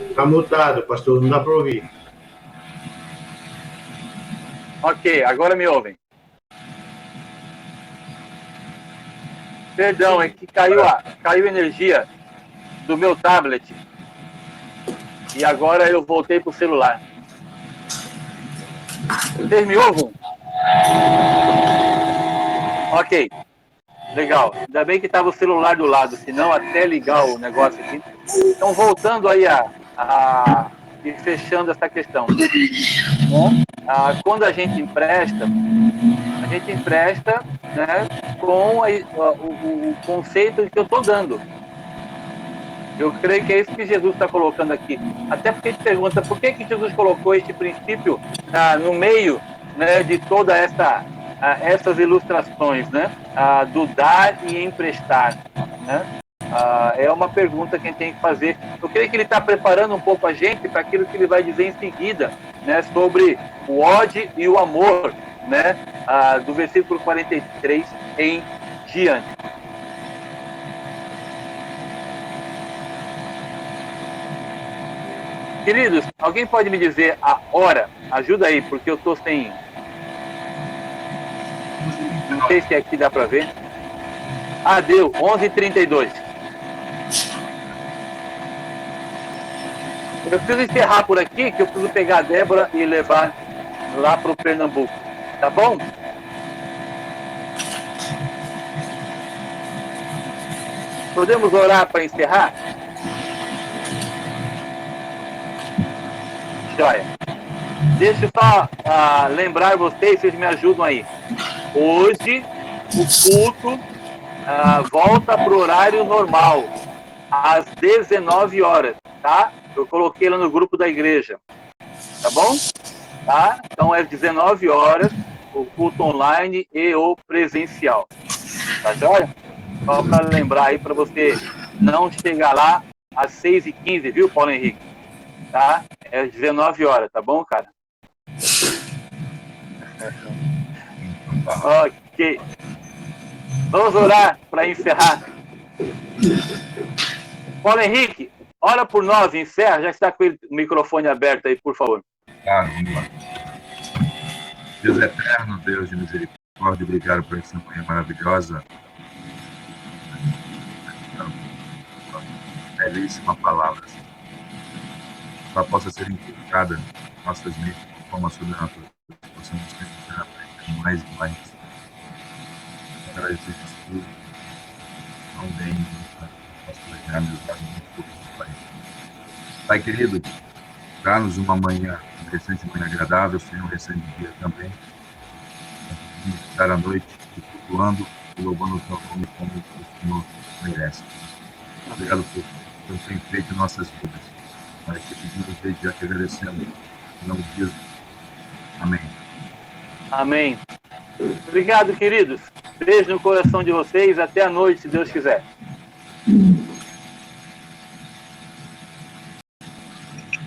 Está mutado, pastor, não dá para ouvir. Ok, agora me ouvem. Perdão, é que caiu energia do meu tablet. E agora eu voltei para o celular. Vocês me ouvem? Ok. Legal. Ainda bem que estava o celular do lado, senão até ligar o negócio aqui. Então, voltando aí e fechando essa questão. Quando a gente empresta, né, com o conceito que eu estou dando. Eu creio que é isso que Jesus está colocando aqui. Até porque a gente pergunta por que Jesus colocou este princípio no meio, né, de toda essas ilustrações, né, do dar e emprestar, né? É uma pergunta que a gente tem que fazer. Eu creio que ele está preparando um pouco a gente para aquilo que ele vai dizer em seguida, né, sobre o ódio e o amor, né, do versículo 43 em diante. Queridos, alguém pode me dizer a hora? Ajuda aí, porque eu estou sem... Não sei se aqui dá para ver. Deu, 11h32. Eu preciso encerrar por aqui, que eu preciso pegar a Débora e levar lá para o Pernambuco. Tá bom? Podemos orar para encerrar? Joia. Deixa eu só lembrar vocês me ajudam aí. Hoje, o culto volta para o horário normal, às 19 horas, tá? Eu coloquei lá no grupo da igreja, tá bom? Tá? Então, é 19 horas, o culto online e o presencial. Tá joia? Só para lembrar aí, para você não chegar lá às 6h15, viu, Paulo Henrique? Tá? É 19 horas, tá bom, cara? Ok. Vamos orar para encerrar. Paulo Henrique, ora por nós, encerra, já está com o microfone aberto aí, por favor. Vamos lá. Deus eterno, Deus de misericórdia, obrigado por essa manhã maravilhosa. Belíssima palavra. Ela possa ser inculcada em nossas mentes de forma sobrenatural. Possamos pensar mais e mais. Agradecer a tudo. Não bem, posso pregar, meus amigos, Pai. Pai querido, dá-nos uma manhã, um recente manhã agradável, Senhor, um recente dia também. Estar à noite, cultuando e louvando o teu nome como o Senhor merece. Obrigado por ter feito em nossas vidas. Nós te pedimos desde já, te agradecemos. Em nome de Jesus. Amém. Amém. Obrigado, queridos. Beijo no coração de vocês. Até a noite, se Deus quiser.